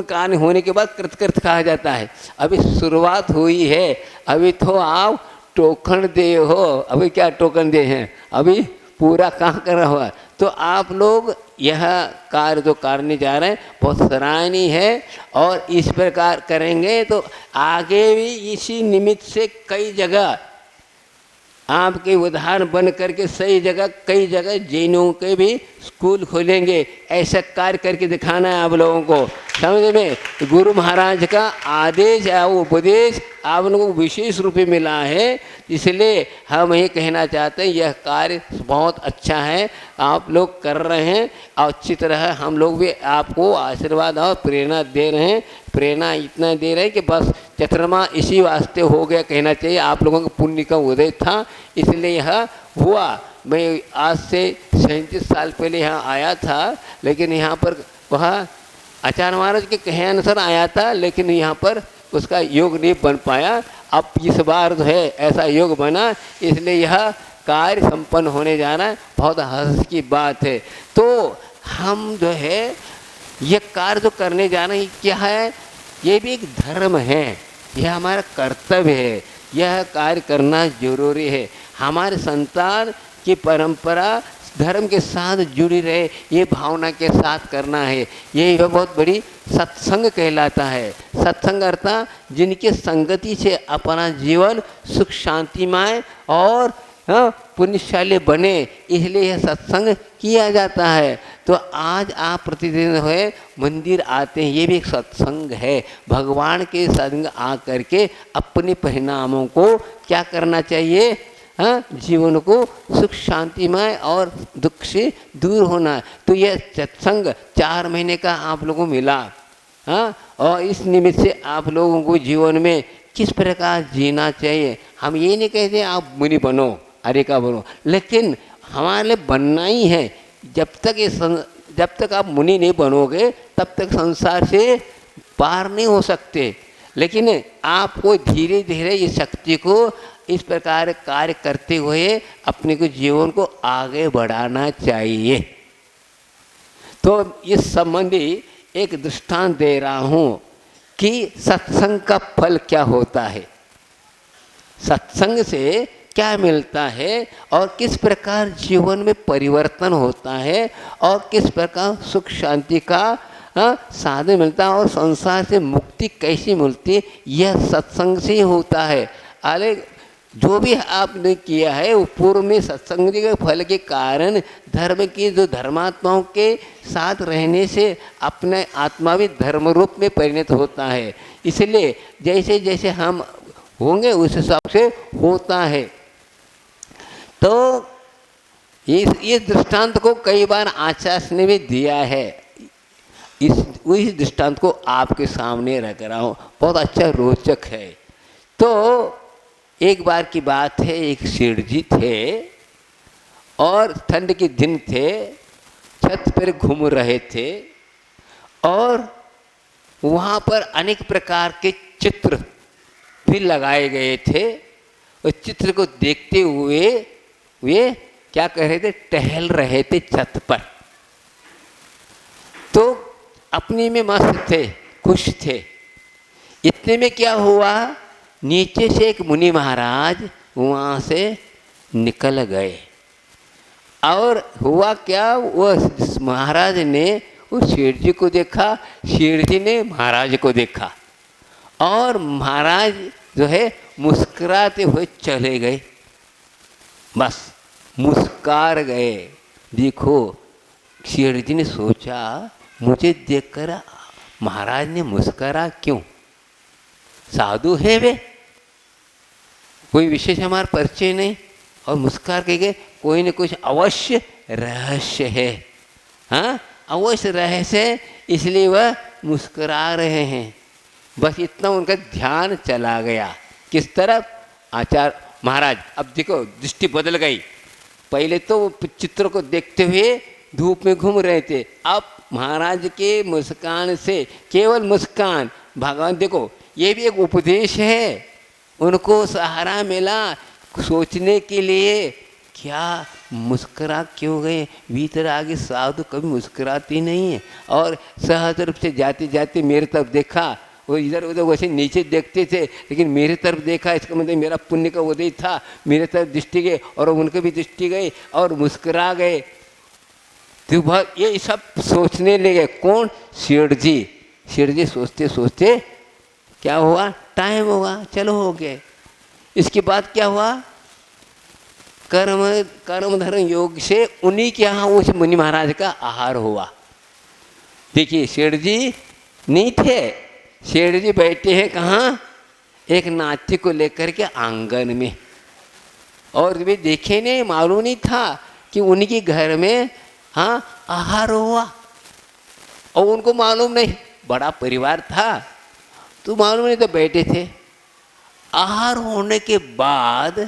कार्य होने के बाद कृतकृत कहा जाता है। अभी शुरुआत हुई है, अभी तो आप टोकन दे हो, अभी क्या टोकन दे हैं, अभी पूरा काम कर रहा हुआ। तो आप लोग यह कार्य जो करने जा रहे हैं बहुत सराहनीय है, और इस प्रकार करेंगे तो आगे भी इसी निमित्त से कई जगह आपके उदाहरण बन करके सही जगह कई जगह जैनों के भी स्कूल खोलेंगे। ऐसा कार्य करके दिखाना है आप लोगों को, समझ में। गुरु महाराज का आदेश या उपदेश आप लोगों को विशेष रूप में मिला है, इसलिए हम ये कहना चाहते हैं यह कार्य बहुत अच्छा है, आप लोग कर रहे हैं, और अच्छी तरह हम लोग भी आपको आशीर्वाद और प्रेरणा दे रहे हैं। प्रेरणा इतना दे रहे हैं कि बस चतुर्मा इसी वास्ते हो गया कहना चाहिए, आप लोगों के पुण्य का उदय था, इसलिए यह हुआ। मैं आज से 37 साल पहले यहाँ आया था, लेकिन यहाँ पर वह आचार्य महाराज के कहे अनुसार आया था, लेकिन यहाँ पर उसका योग नहीं बन पाया। अब इस बार जो है ऐसा योग बना, इसलिए यह कार्य संपन्न होने जा रहा है, बहुत हर्ष की बात है। तो हम जो है ये कार्य जो करने जा रहे हैं क्या है, ये भी एक धर्म है, यह हमारा कर्तव्य है, यह कार्य करना जरूरी है। हमारे संतान की परंपरा धर्म के साथ जुड़ी रहे, ये भावना के साथ करना है। ये बहुत बड़ी सत्संग कहलाता है। सत्संग अर्थात जिनके संगति से अपना जीवन सुख शांतिमय और पुण्यशाली बने, इसलिए यह सत्संग किया जाता है। तो आज आप प्रतिदिन हुए मंदिर आते हैं, ये भी एक सत्संग है। भगवान के संग आ करके अपने परिणामों को क्या करना चाहिए, हाँ, जीवन को सुख शांतिमय और दुख से दूर होना है। तो यह सत्संग 4 महीने का आप लोगों को मिला, हाँ, और इस निमित्त से आप लोगों को जीवन में किस प्रकार जीना चाहिए। हम ये नहीं कहते आप मुनि बनो, अरे का बनो, लेकिन हमारे लिए बनना ही है। जब तक आप मुनि नहीं बनोगे तब तक संसार से पार नहीं हो सकते। लेकिन आपको धीरे धीरे इस शक्ति को इस प्रकार कार्य करते हुए अपने को जीवन को आगे बढ़ाना चाहिए। तो इस संबंधी एक दृष्टांत दे रहा हूँ कि सत्संग का फल क्या होता है, सत्संग से क्या मिलता है और किस प्रकार जीवन में परिवर्तन होता है और किस प्रकार सुख शांति का साधन मिलता है और संसार से मुक्ति कैसी मिलती है, यह सत्संग से ही होता है। अरे जो भी आपने किया है वो पूर्व में सत्संग के फल के कारण धर्म की जो धर्मात्माओं के साथ रहने से अपने आत्मा भी धर्म रूप में परिणत होता है। इसलिए जैसे जैसे हम होंगे उस हिसाब से होता है। तो इस दृष्टांत को कई बार आचार्य ने भी दिया है। इस दृष्टांत को आपके सामने रख रहा हूँ, बहुत अच्छा रोचक है। तो एक बार की बात है, एक सेठ जी थे और ठंड के दिन थे, छत पर घूम रहे थे और वहाँ पर अनेक प्रकार के चित्र भी लगाए गए थे। उस चित्र को देखते हुए वे क्या कर रहे थे, टहल रहे थे छत पर। तो अपने में मस्त थे, खुश थे। इतने में क्या हुआ, नीचे से एक मुनि महाराज वहाँ से निकल गए और हुआ क्या, वह महाराज ने उस सेठ जी को देखा, सेठ जी ने महाराज को देखा और महाराज जो है मुस्कुराते हुए चले गए। बस मुस्कुरा गए। देखो सेठ जी ने सोचा मुझे देखकर महाराज ने मुस्कुरा क्यों, साधु है वे, कोई विशेष हमारा परिचय नहीं और मुस्कुरा के गए, कोई न कुछ अवश्य रहस्य है। हाँ, अवश्य रहस्य है, इसलिए वह मुस्कुरा रहे हैं। बस इतना उनका ध्यान चला गया किस तरफ, आचार्य महाराज। अब देखो दृष्टि बदल गई। पहले तो वो चित्र को देखते हुए धूप में घूम रहे थे, अब महाराज के मुस्कान से, केवल मुस्कान, भगवान देखो ये भी एक उपदेश है। उनको सहारा मिला सोचने के लिए, क्या मुस्कुरा क्यों गए, भीतर आगे साधु कभी मुस्कुराती नहीं है। और सहज रूप से जाते जाते मेरे तरफ देखा, वो इधर उधर वैसे नीचे देखते थे लेकिन मेरे तरफ देखा, इसका मतलब मेरा पुण्य का उदय था, मेरे तरफ दृष्टि गई और उनके भी दृष्टि गई और मुस्कुरा गए। तो ये सब सोचने लगे। कौन, सेठ जी। सेठ जी सोचते सोचते क्या हुआ, टाइम होगा, चलो हो गए। इसके बाद क्या हुआ, कर्म धर्म योग से उन्हीं के यहाँ उस मुनि महाराज का आहार हुआ। देखिए सेठ जी नहीं थे, सेठ जी बैठे हैं कहाँ, एक नाती को लेकर के आंगन में, और वे देखे नहीं, मालूम नहीं था कि उनके घर में हाँ आहार हुआ। और उनको मालूम नहीं, बड़ा परिवार था तो मालूम नहीं, तो बैठे थे। आहार होने के बाद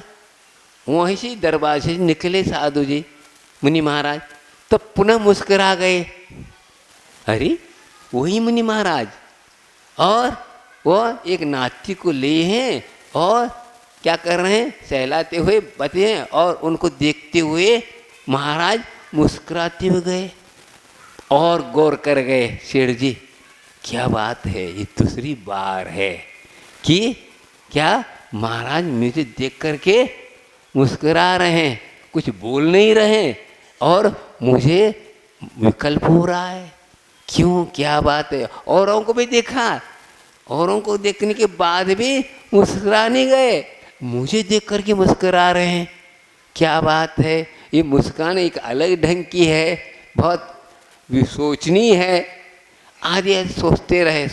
वहीं से दरवाजे से निकले साधु जी, मुनि महाराज, तो पुनः मुस्कुरा गए। अरे वही मुनि महाराज, और वह एक नाती को लिए हैं और क्या कर रहे हैं, सहलाते हुए बते हैं और उनको देखते हुए महाराज मुस्कुराते हुए गए और गौर कर गए सेठ जी, क्या बात है, ये दूसरी बार है कि क्या महाराज मुझे देख करके मुस्कुरा रहे हैं, कुछ बोल नहीं रहे और मुझे विकल्प हो रहा है, क्यों, क्या बात है। औरों को भी देखा, औरों को देखने के बाद भी मुस्कुरा नहीं गए, मुझे देख करके मुस्कुरा रहे हैं, क्या बात है। ये मुस्कान एक अलग ढंग की है, बहुत सोचनीय है। आदि सोचते रहे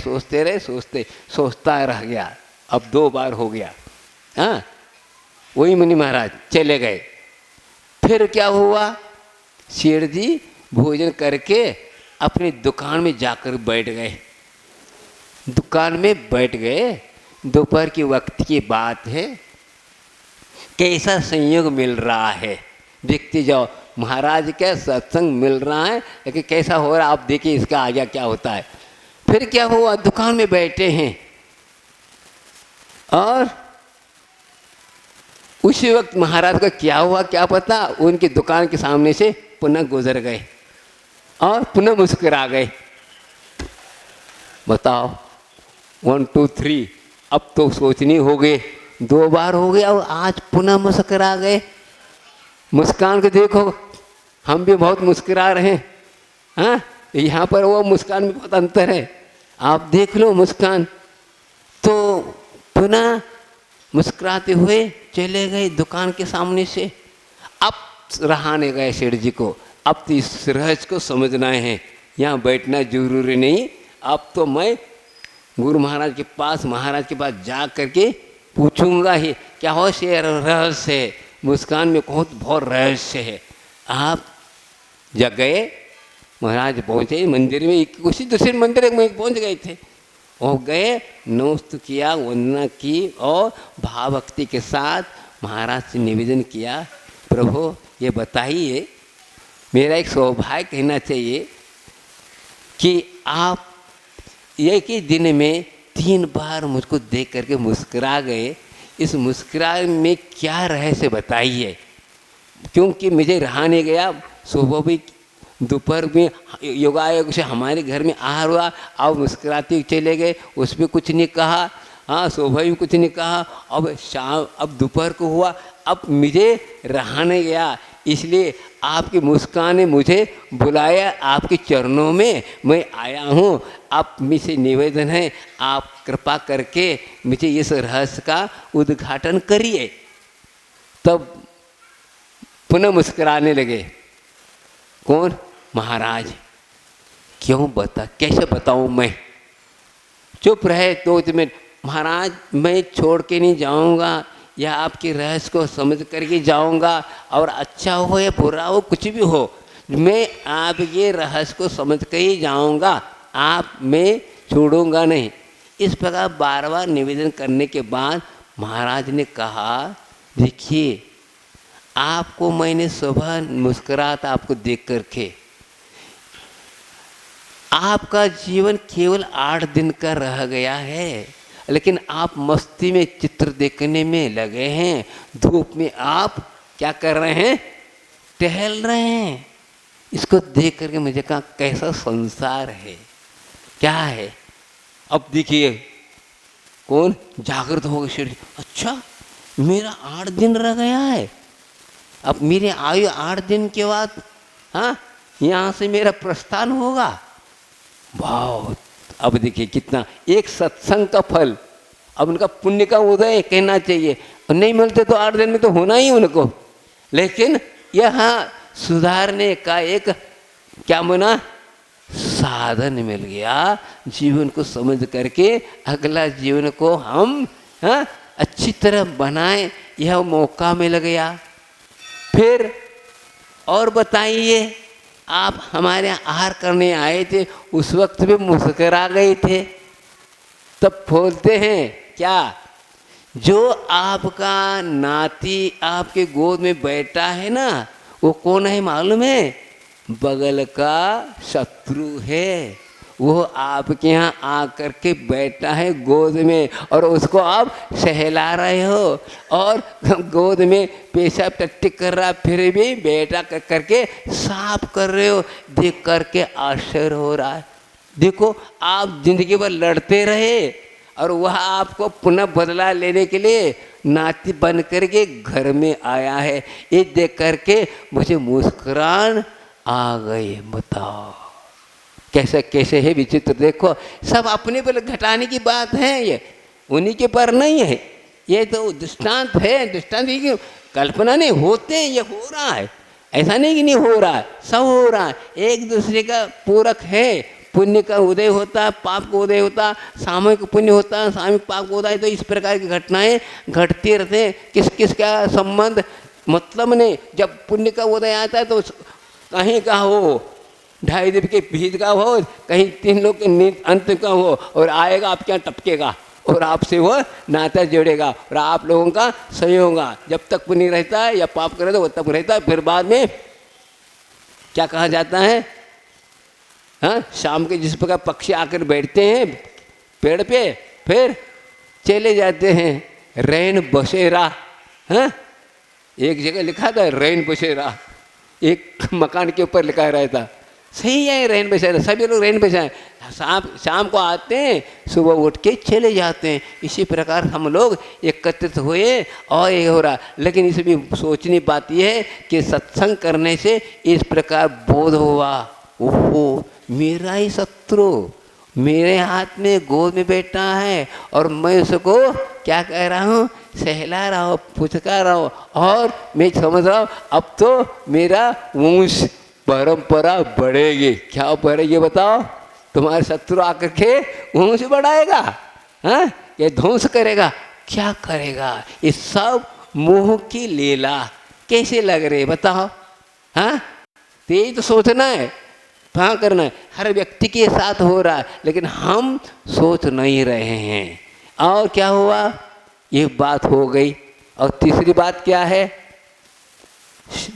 सोचता रह गया। अब 2 बार हो गया। हाँ, वही मुनि महाराज चले गए। फिर क्या हुआ, सेठ जी भोजन करके अपनी दुकान में जाकर बैठ गए। दुकान में बैठ गए, दोपहर के वक्त की बात है। कैसा संयोग मिल रहा है, देखते जाओ। महाराज का सत्संग मिल रहा है, लेकिन कैसा हो रहा है आप देखिए, इसका आगे क्या होता है। फिर क्या हुआ, दुकान में बैठे हैं और उसी वक्त महाराज का क्या हुआ क्या पता, उनकी दुकान के सामने से पुनः गुजर गए और पुनः मुस्कुरा गए। बताओ 1 2 3, अब तो सोचनी हो गई, 2 बार हो गया और आज पुनः मुस्कुरा गए। मुस्कान को देखो, हम भी बहुत मुस्कुरा रहे हैं। हाँ, यहाँ पर वो मुस्कान में बहुत अंतर है, आप देख लो मुस्कान। तो पुनः मुस्कुराते हुए चले गए दुकान के सामने से। अब रहाने गए सेठ जी को, अब तो इस रहस्य को समझना है, यहाँ बैठना जरूरी नहीं। अब तो मैं गुरु महाराज के पास, महाराज के पास जा करके पूछूंगा ही, क्या हो से रहस्य है, मुस्कान में बहुत रहस्य है। आप जग गए, महाराज पहुँचे मंदिर में, उसी दूसरे मंदिर में पहुँच गए थे। और गए, नमस्ते किया, वंदना की और भाव भक्ति के साथ महाराज से निवेदन किया, प्रभु ये बताइए, मेरा एक सौभाग्य कहना चाहिए कि आप एक ही दिन में 3 बार मुझको देख करके मुस्कुरा गए। इस मुस्कुराने में क्या रहस्य बताइए, क्योंकि मुझे रहा नहीं गया। सुबह भी दोपहर में योगायोग से हमारे घर में आहार हुआ, अब मुस्कुराते चले गए, उस पर कुछ नहीं कहा। हाँ, सुबह भी कुछ नहीं कहा, अब शाम, अब दोपहर को हुआ, अब मुझे रहा नहीं गया। इसलिए आपकी मुस्कान ने मुझे बुलाया, आपके चरणों में मैं आया हूँ। आप मुझसे निवेदन है, आप कृपा करके मुझे इस रहस्य का उद्घाटन करिए। तब पुनः मुस्कुराने लगे। कौन? महाराज। क्यों बता, कैसे बताऊँ मैं? चुप रहे 2 मिनट। महाराज मैं छोड़ के नहीं जाऊँगा, या आपके रहस्य को समझ करके जाऊंगा, और अच्छा हो या बुरा हो कुछ भी हो, मैं आपके रहस्य को समझ कर ही जाऊंगा, आप मैं छोड़ूंगा नहीं। इस प्रकार बार बार निवेदन करने के बाद महाराज ने कहा, देखिए आपको मैंने सुबह मुस्कुराता आपको देख करके, आपका जीवन केवल 8 दिन का रह गया है, लेकिन आप मस्ती में चित्र देखने में लगे हैं। धूप में आप क्या कर रहे हैं? टहल रहे हैं। इसको देख करके मुझे कहा कैसा संसार है, क्या है। अब देखिए कौन जागृत हो गए। अच्छा मेरा 8 दिन रह गया है, अब मेरी आयु 8 दिन के बाद हाँ यहाँ से मेरा प्रस्थान होगा। बहुत, अब देखिए कितना एक सत्संग का फल, अब उनका पुण्य का उदय कहना चाहिए। और नहीं मिलते तो 8 दिन में तो होना ही उनको, लेकिन यहाँ सुधारने का एक क्या बना, साधन मिल गया। जीवन को समझ करके अगला जीवन को हम अच्छी तरह बनाएं, यह मौका मिल गया। फिर और बताइए, आप हमारे यहाँ आहार करने आए थे, उस वक्त भी मुस्कुरा गए थे। तब बोलते हैं क्या, जो आपका नाती आपके गोद में बैठा है ना, वो कौन है मालूम है? बगल का शत्रु है। वो आपके यहाँ आकर के बैठा है गोद में, और उसको आप सहला रहे हो, और गोद में पेशाब टट्टी कर रहा, फिर भी बेटा करके साफ कर रहे हो। देख करके आश्चर्य हो रहा है। देखो आप जिंदगी भर लड़ते रहे, और वह आपको पुनः बदला लेने के लिए नाती बन करके घर में आया है। ये देख करके मुझे मुस्कुरान आ गई। बताओ कैसे कैसे है विचित्र। देखो सब अपने पर घटाने की बात है, ये उन्हीं के पर नहीं है। ये तो दृष्टांत है, दृष्टांत की कल्पना नहीं, होते ये हो रहा है। ऐसा नहीं कि नहीं हो रहा है, सब हो रहा है, एक दूसरे का पूरक है, पुण्य का उदय होता है, पाप का उदय होता, सामूहिक पुण्य होता है, सामूहिक पाप का उदय। तो इस प्रकार की घटनाएं घटती रहते हैं। किस किस का संबंध मतलब नहीं। जब पुण्य का उदय आता है तो कहीं का हो, 2.5 दिन के बीच का हो, कहीं 3 लोग के अंत का हो, और आएगा आपके यहाँ टपकेगा और आपसे वो नाता जोड़ेगा और आप लोगों का सही होगा। जब तक पुण्य रहता है या पाप करे तो वो तब रहता है। फिर बाद में क्या कहा जाता है, हाँ, शाम के जिस प्रकार पक्षी आकर बैठते हैं पेड़ पे, फिर चले जाते हैं। रैन बसेरा, हाँ, एक जगह लिखा था रैन बसेरा, एक मकान के ऊपर लिखा रहता। सही है, रैन बसेरा, सभी लोग रैन बसेरा, शाम को आते हैं, सुबह उठ के चले जाते हैं। इसी प्रकार हम लोग एकत्रित हुए और ये हो रहा। लेकिन इसमें सोचनी बात यह है कि सत्संग करने से इस प्रकार बोध हुआ, ओहो मेरा ही शत्रु मेरे हाथ में गोद में बैठा है और मैं उसको क्या कह रहा हूँ, सहला रहा हूँ, पुचका रहा हूँ, और मैं समझ रहा हूँ अब तो मेरा वंश परंपरा बढ़ेगी। क्या बढ़ेगी बताओ? तुम्हारे शत्रु आकर के वंश बढ़ाएगा, हाँ, ये ध्वंस करेगा, क्या करेगा? ये सब मोह की लीला कैसे लग रही बताओ? हाँ, यही तो सोचना है, हाँ करना है। हर व्यक्ति के साथ हो रहा है, लेकिन हम सोच नहीं रहे हैं। और क्या हुआ, ये बात हो गई। और तीसरी बात क्या है,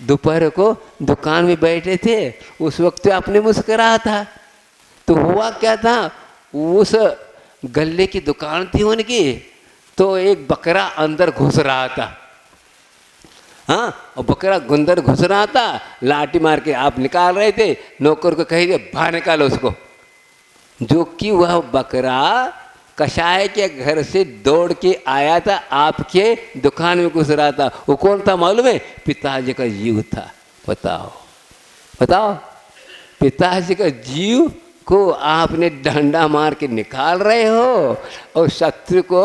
दोपहर को दुकान में बैठे थे, उस वक्त तो आपने मुस्कुराया था। तो हुआ क्या था, उस गल्ले की दुकान थी उनकी, तो एक बकरा अंदर घुस रहा था, हाँ, और बकरा गुंदर घुस रहा था, लाठी मार के आप निकाल रहे थे, नौकर को कहिए बाहर निकालो उसको। जो कि वह बकरा कसाई के घर से दौड़ के आया था, आपके दुकान में घुस रहा था। वो कौन था मालूम है? पिताजी का जीव था। बताओ बताओ, पिताजी का जीव को आपने डंडा मार के निकाल रहे हो और शत्रु को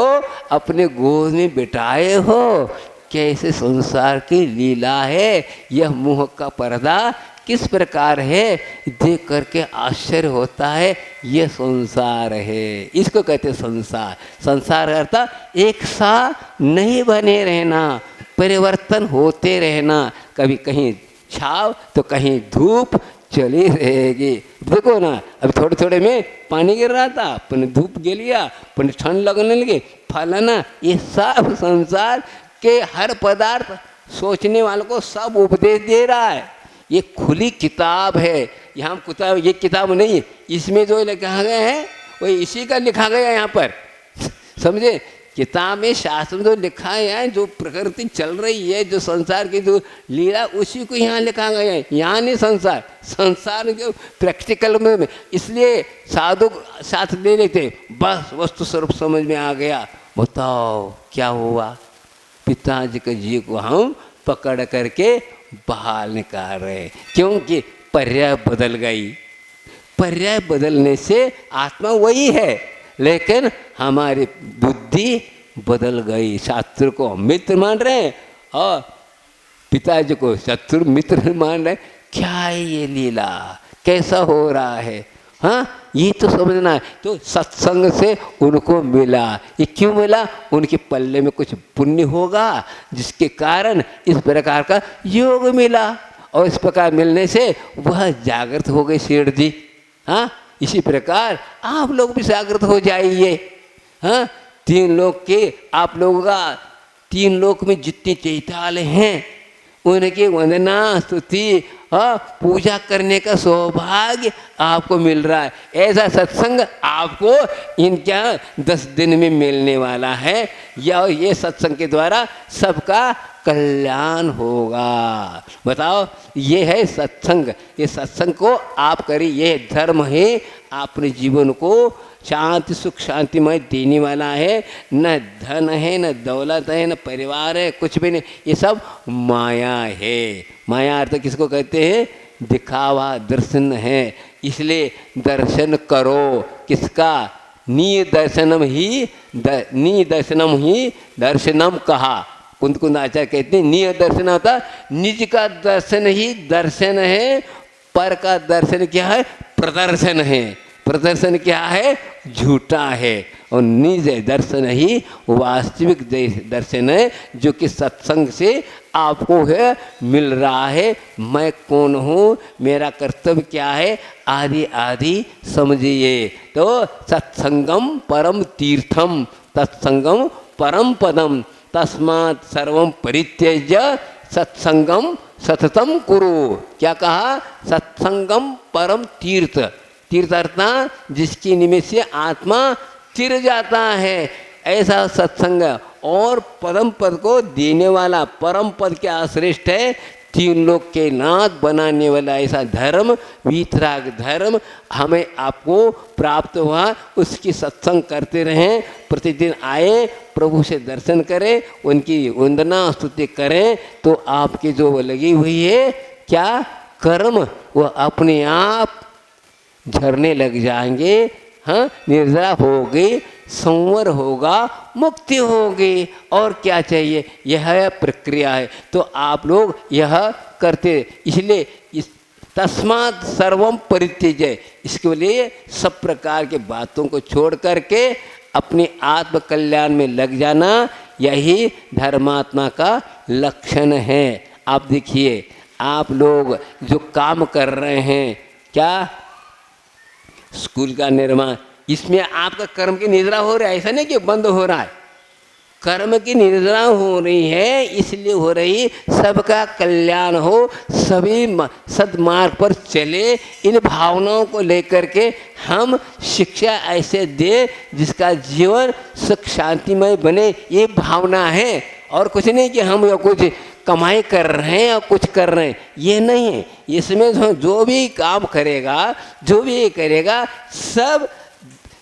अपने गोद में बिठाए हो। कैसे संसार की लीला है, यह मोह का पर्दा किस प्रकार है, देख करके आश्चर्य होता है। यह संसार है, इसको कहते हैं संसार। संसार अर्थात एक सा नहीं बने रहना, परिवर्तन होते रहना। कभी कहीं छाव तो कहीं धूप चली रहेगी। देखो ना, अभी थोड़े थोड़े में पानी गिर रहा था, पुनः धूप गिर लिया, पुनः ठंड लगने लगी, फलाना। ये सब संसार के हर पदार्थ सोचने वालों को सब उपदेश दे रहा है। ये खुली किताब है, यहाँ किताब, ये किताब नहीं है, इसमें जो लिखा गया है वो इसी का लिखा गया है यहाँ पर, समझे? किताब में शास्त्र में जो लिखा है, जो प्रकृति चल रही है, जो संसार की जो लीला, उसी को यहाँ लिखा गया है। यहाँ नहीं संसार, संसार के प्रैक्टिकल में, इसलिए साधु साथ ले लेते, बस वस्तु स्वरूप समझ में आ गया। बताओ क्या हुआ, पिताजी के जी को हम पकड़ करके बाहर निकाल रहे, क्योंकि पर्याय बदल गई। पर्याय बदलने से आत्मा वही है, लेकिन हमारी बुद्धि बदल गई। शास्त्र को मित्र मान रहे हैं और पिताजी को शत्रु मित्र मान रहे। क्या है ये लीला, कैसा हो रहा है? हाँ, ये तो समझना है। तो सत्संग से उनको मिला, ये क्यों मिला? उनके पल्ले में कुछ पुण्य होगा, जिसके कारण इस प्रकार का योग मिला, और इस प्रकार मिलने से वह जागृत हो गए सेठ जी। हाँ, इसी प्रकार आप लोग भी जागृत हो जाइए। हाँ, 3 लोक के आप लोगों का, 3 लोक में जितने चैताल हैं उनकी वंदना स्तुति और पूजा करने का सौभाग्य आपको मिल रहा है। ऐसा सत्संग आपको इनका 10 दिन में मिलने वाला है, या ये सत्संग के द्वारा सबका कल्याण होगा। बताओ, ये है सत्संग। ये सत्संग को आप करिए, ये धर्म है, अपने जीवन को शांति सुख शांतिमय देने वाला है। न धन है, न दौलत है, न परिवार है, कुछ भी नहीं। ये सब माया है। माया अर्थ किसको कहते हैं? दिखावा, दर्शन है। इसलिए दर्शन करो, किसका? निदर्शनम ही निदर्शनम ही दर्शनम कहा। कुंद कुंद आचार्य कहते हैं निदर्शन होता निज का दर्शन ही दर्शन है, पर का दर्शन क्या है? प्रदर्शन है। प्रदर्शन क्या है? झूठा है। और निज दर्शन ही वास्तविक दर्शन है, जो कि सत्संग से आपको है मिल रहा है। मैं कौन हूँ, मेरा कर्तव्य क्या है, आदि आदि समझिए। तो सत्संगम परम तीर्थम, तत्संगम परम पदम, तस्मात् सर्वम परित्यज्य सत्संगम सततम कुरु। क्या कहा? सत्संगम परम तीर्थ। तीर्थ अर्थात जिसकी निमित्त से आत्मा चिर जाता है, ऐसा सत्संग। और परम पद को देने वाला, परम पद क्या श्रेष्ठ है? तीन लोक के नाथ बनाने वाला ऐसा धर्म, वीतराग धर्म हमें आपको प्राप्त हुआ। उसकी सत्संग करते रहें, प्रतिदिन आए, प्रभु से दर्शन करें, उनकी वंदना स्तुति करें, तो आपकी जो वो लगी हुई है क्या कर्म, वो अपने आप झरने लग जाएंगे। हाँ, निर्जरा होगी, संवर होगा, मुक्ति होगी, और क्या चाहिए? यह प्रक्रिया है। तो आप लोग यह करते, इसलिए इस तस्मात् सर्वम परित्यज्य, इसके लिए सब प्रकार के बातों को छोड़ करके अपने आत्म कल्याण में लग जाना, यही धर्मात्मा का लक्षण है। आप देखिए, आप लोग जो काम कर रहे हैं, क्या स्कूल का निर्माण, इसमें आपका कर्म की निद्रा हो रहा है, ऐसा नहीं कि बंद हो रहा है। कर्म की निद्रा हो रही है, इसलिए हो रही, सबका कल्याण हो, सभी सद्मार्ग पर चले। इन भावनाओं को लेकर के हम शिक्षा ऐसे दे जिसका जीवन सुख शांतिमय बने, ये भावना है। और कुछ नहीं कि हम या कुछ कमाई कर रहे हैं या कुछ कर रहे हैं, ये नहीं है। इसमें जो भी काम करेगा, जो भी करेगा, सब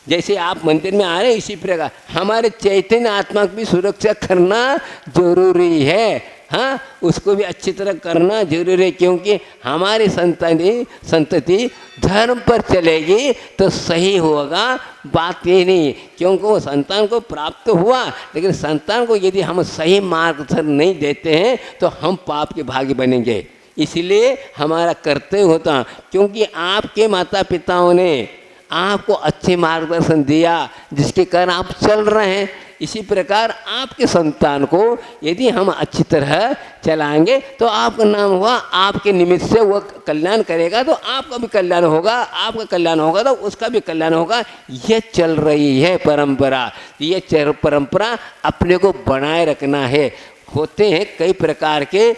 जैसे आप मंदिर में आ रहे हैं, इसी प्रकार हमारे चैतन्य आत्मा की भी सुरक्षा करना जरूरी है। हाँ, उसको भी अच्छी तरह करना जरूरी है, क्योंकि हमारी संतति धर्म पर चलेगी तो सही होगा। बात ये नहीं है, क्योंकि वो संतान को प्राप्त हुआ, लेकिन संतान को यदि हम सही मार्गदर्शन नहीं देते हैं तो हम पाप के भागी बनेंगे। इसलिए हमारा कर्तव्य होता, क्योंकि आपके माता पिताओं ने आपको अच्छे मार्गदर्शन दिया, जिसके कारण आप चल रहे हैं। इसी प्रकार आपके संतान को यदि हम अच्छी तरह चलाएंगे तो आपका नाम हुआ, आपके निमित्त से वो कल्याण करेगा तो आपका भी कल्याण होगा, आपका कल्याण होगा तो उसका भी कल्याण होगा। ये चल रही है परंपरा। ये परंपरा अपने को बनाए रखना है। होते हैं कई प्रकार के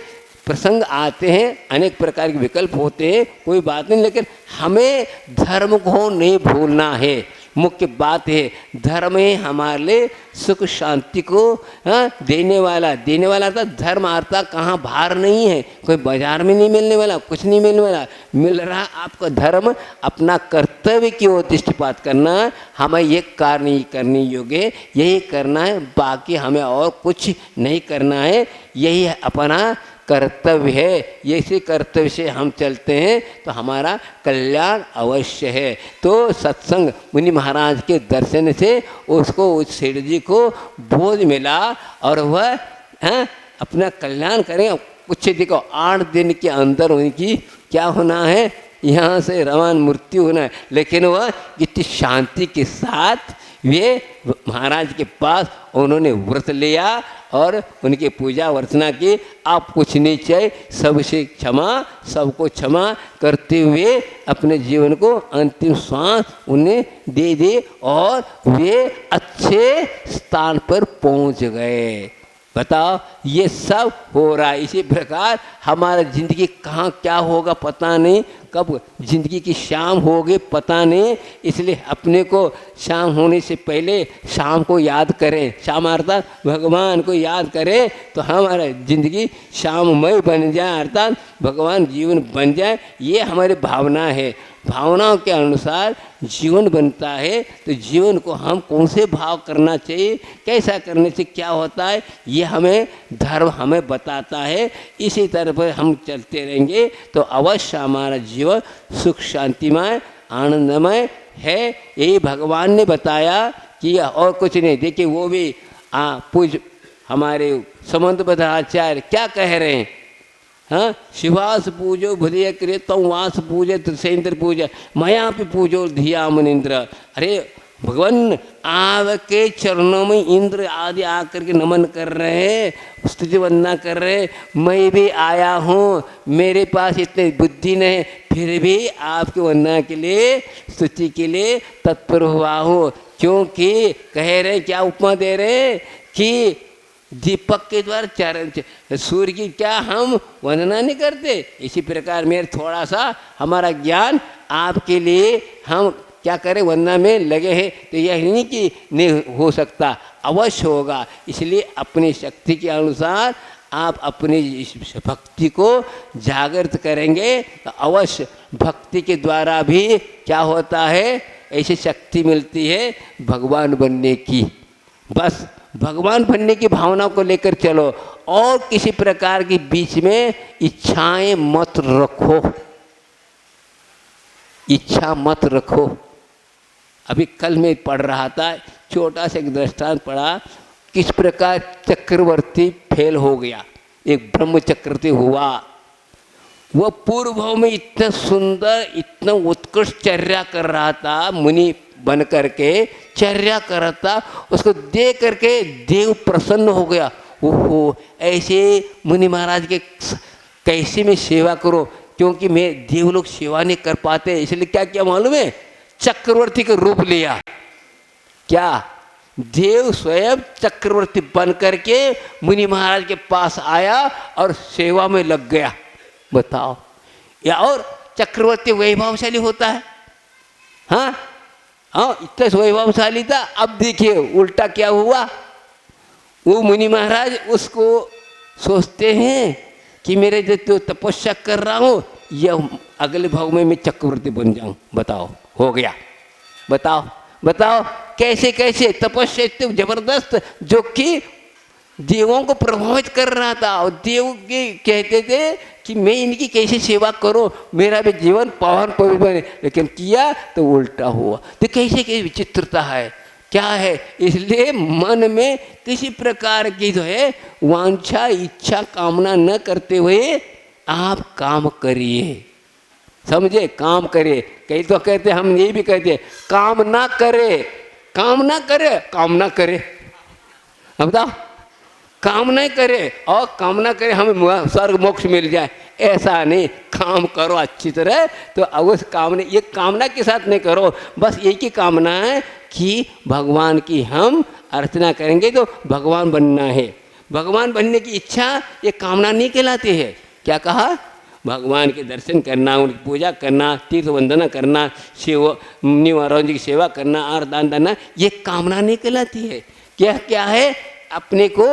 प्रसंग आते हैं, अनेक प्रकार के विकल्प होते हैं, कोई बात नहीं, लेकिन हमें धर्म को नहीं भूलना है। मुख्य बात है, धर्म है हमारे लिए सुख शांति को देने वाला था। धर्म अर्थात कहाँ बाहर नहीं है, कोई बाजार में नहीं मिलने वाला, कुछ नहीं मिलने वाला, मिल रहा आपका धर्म। अपना कर्तव्य की ओर दृष्टिपात करना, हमें ये कार्य नहीं करने योग्य, यही करना है, बाकी हमें और कुछ नहीं करना है। यही अपना कर्तव्य है। इसी कर्तव्य से हम चलते हैं तो हमारा कल्याण अवश्य है। तो सत्संग मुनि महाराज के दर्शन से उसको, उस सेठ जी को बोध मिला और वह अपना कल्याण करें। कुछ देखो 8 दिन के अंदर उनकी क्या होना है, यहाँ से रवान मृत्यु होना है, लेकिन वह इतनी शांति के साथ वे महाराज के पास उन्होंने व्रत लिया और उनकी पूजा अर्चना की। आप कुछ नहीं चाहिए, सबसे क्षमा, सबको क्षमा करते हुए अपने जीवन को अंतिम श्वास उन्हें दे दी और वे अच्छे स्थान पर पहुंच गए। बताओ, ये सब हो रहा है। इसी प्रकार हमारा ज़िंदगी कहाँ क्या होगा पता नहीं, कब ज़िंदगी की शाम होगी पता नहीं। इसलिए अपने को शाम होने से पहले शाम को याद करें, शाम अर्थात भगवान को याद करें तो हमारा ज़िंदगी शाममय बन जाए, अर्थात भगवान जीवन बन जाए। ये हमारी भावना है। भावनाओं के अनुसार जीवन बनता है। तो जीवन को हम कौन से भाव करना चाहिए, कैसा करने से क्या होता है, ये हमें धर्म हमें बताता है। इसी तरह पर हम चलते रहेंगे तो अवश्य हमारा जीवन सुख शांतिमय आनंदमय है। यही भगवान ने बताया कि और कुछ नहीं। देखिए वो भी पूज हमारे समंत भद्राचार्य क्या कह रहे हैं, हाँ, शिवास पूजो भले करे तम वास पूजे त्रिसेंद्र पूजा मया पे पूजो धिया मुनिंद्र। अरे भगवान, आपके चरणों में इंद्र आदि आकर के नमन कर रहे हैं, स्तुति वंदना कर रहे हैं। मैं भी आया हूँ, मेरे पास इतनी बुद्धि नहीं, फिर भी आपके वंदना के लिए, स्तुति के लिए तत्पर हुआ हूँ। क्योंकि कह रहे, क्या उपमा दे रहे कि दीपक के द्वारा चरण सूर्य की क्या हम वंदना नहीं करते, इसी प्रकार मेरे थोड़ा सा हमारा ज्ञान आपके लिए हम क्या करें, वंदना में लगे हैं। तो यह नहीं कि नहीं हो सकता, अवश्य होगा। इसलिए अपनी शक्ति के अनुसार आप अपनी इस भक्ति को जागृत करेंगे तो अवश्य भक्ति के द्वारा भी क्या होता है, ऐसी शक्ति मिलती है भगवान बनने की। बस भगवान बनने की भावना को लेकर चलो और किसी प्रकार की बीच में इच्छाएं मत रखो, इच्छा मत रखो। अभी कल मैं पढ़ रहा था, छोटा सा एक दृष्टांत पढ़ा, किस प्रकार चक्रवर्ती फेल हो गया। एक ब्रह्म चक्रवर्ती हुआ, वह पूर्व भाव में इतना सुंदर, इतना उत्कृष्ट चर्या कर रहा था, मुनि बन करके चर्या कर रहा था। उसको देख करके देव प्रसन्न हो गया। ओहो, ऐसे मुनि महाराज के कैसे मैं सेवा करूं, क्योंकि मैं देव लोग सेवा नहीं कर पाते। इसलिए क्या किया मालूम है, चक्रवर्ती का रूप लिया। क्या, देव स्वयं चक्रवर्ती बन करके मुनि महाराज के पास आया और सेवा में लग गया। बताओ, या और चक्रवर्ती वैभवशाली होता है। हाँ हाँ, इतना वैभवशाली था। अब देखिए उल्टा क्या हुआ, वो मुनि महाराज उसको सोचते हैं कि मेरे जो तपस्या कर रहा हूँ, यह अगले भाव में मैं चक्रवर्ती बन जाऊँ। बताओ, हो गया। बताओ बताओ, कैसे कैसे तपस्या इतने जबरदस्त, जो कि देवों को प्रभावित कर रहा था। और देव के कहते थे कि मैं इनकी कैसे सेवा करूं, मेरा भी जीवन पावन पवित्र बने। लेकिन किया तो उल्टा हुआ। तो कैसे कैसे विचित्रता है, क्या है। इसलिए मन में किसी प्रकार की जो है वांछा, इच्छा, कामना न करते हुए आप काम करिए। समझे, काम करे। कई तो कहते, हम ये भी कहते, काम ना करे, काम ना करे, काम ना करे। अब बताओ, काम नहीं करे और कामना करे हमें स्वर्ग मोक्ष मिल जाए, ऐसा नहीं। काम करो अच्छी तरह, तो अवश्य कामना, ये कामना के साथ नहीं करो। बस एक ही कामना है कि भगवान की हम अर्चना करेंगे तो भगवान बनना है। भगवान बनने की इच्छा ये कामना नहीं कहलाती है। क्या कहा, भगवान के दर्शन करना, उनकी पूजा करना, तीर्थ वंदना करना, सेवा, मुनि महाराज की सेवा करना, आर दान देना, ये कामना नहीं कहलाती है। क्या क्या है, अपने को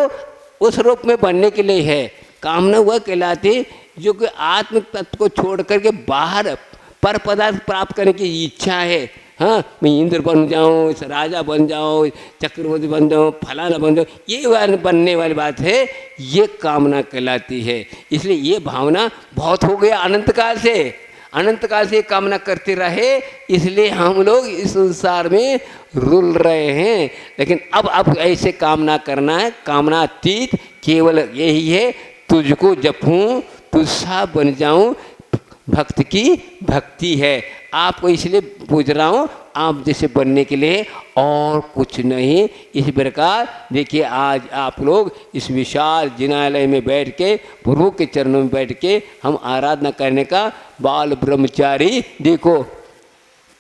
उस रूप में बनने के लिए है। कामना वह कहलाती जो कि आत्म तत्व को छोड़ करके बाहर पर पदार्थ प्राप्त करने की इच्छा है। हाँ, मैं इंद्र बन जाऊँ, राजा बन जाऊँ, चक्रवर्ती बन जाऊँ, फलाना बन जाऊँ, ये बनने वाली बात है, ये कामना कहलाती है। इसलिए ये भावना बहुत हो गया अनंत काल से। अनंत काल से कामना करते रहे, इसलिए हम लोग इस संसार में रुल रहे हैं। लेकिन अब ऐसे कामना करना है, कामना अतीत केवल यही है, तुझको जपूं, तुझसा बन जाऊं, भक्त की भक्ति है। आपको इसलिए पूछ रहा हूँ, आप जैसे बनने के लिए, और कुछ नहीं। इस प्रकार देखिए, आज आप लोग इस विशाल जिनालय में बैठ के, प्रभु के चरणों में बैठ के हम आराधना करने का बाल ब्रह्मचारी, देखो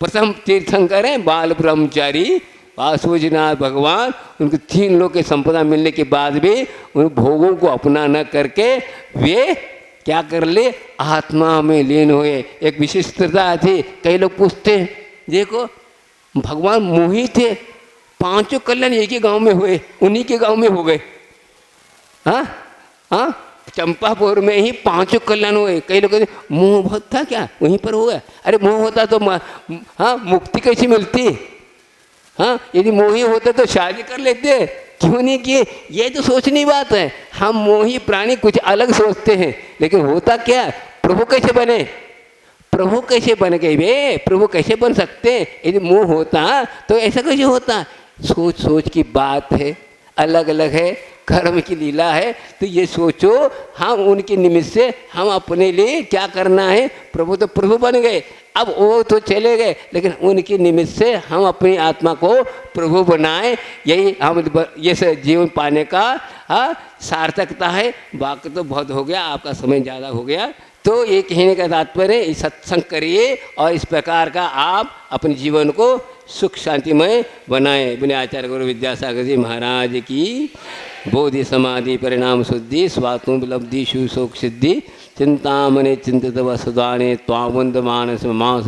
प्रथम तीर्थंकर हैं बाल ब्रह्मचारी वासुजीनाथ भगवान। उनके 3 लोक की संपदा मिलने के बाद भी उन भोगों को अपना न करके वे क्या कर ले, आत्मा में लीन हुए। एक विशिष्टता थी। कई लोग पूछते हैं, देखो भगवान मोही थे, 5 कल्याण एक ही गांव में हुए, उन्हीं के गांव में हो गए। हाँ हाँ, चंपापुर में ही 5 कल्याण हुए। कई लोग कहते मोह बहुत था क्या, वहीं पर हुआ। अरे मोह होता तो हाँ मुक्ति कैसी मिलती। हाँ, यदि मोही होता तो शादी कर लेते, क्यों नहीं किए। ये तो सोचनी बात है। हम मोही प्राणी कुछ अलग सोचते हैं, लेकिन होता क्या, प्रभु कैसे बने, प्रभु कैसे बन गए वे, प्रभु कैसे बन सकते। यदि मोह होता तो ऐसा कैसे होता। सोच सोच की बात है, अलग अलग है। कर्म की लीला है। तो ये सोचो, हम उनके निमित्त से हम अपने लिए क्या करना है। प्रभु तो प्रभु बन गए, अब वो तो चले गए, लेकिन उनके निमित्त से हम अपनी आत्मा को प्रभु बनाएं। यही हम ये जीवन पाने का सार्थकता है। बाकी तो बहुत हो गया, आपका समय ज़्यादा हो गया। तो ये कहने का तात्पर्य, सत्संग करिए और इस प्रकार का आप अपने जीवन को सुख शांतिमय बनाएं। अपने आचार्य गुरु विद्यासागर जी महाराज की बोधि समाधि परिणाम शुद्धि स्वात्मोपलब्धि सुख सिद्धि चिंतामणि चिंतित वसुदाने त्वावंद मानस मास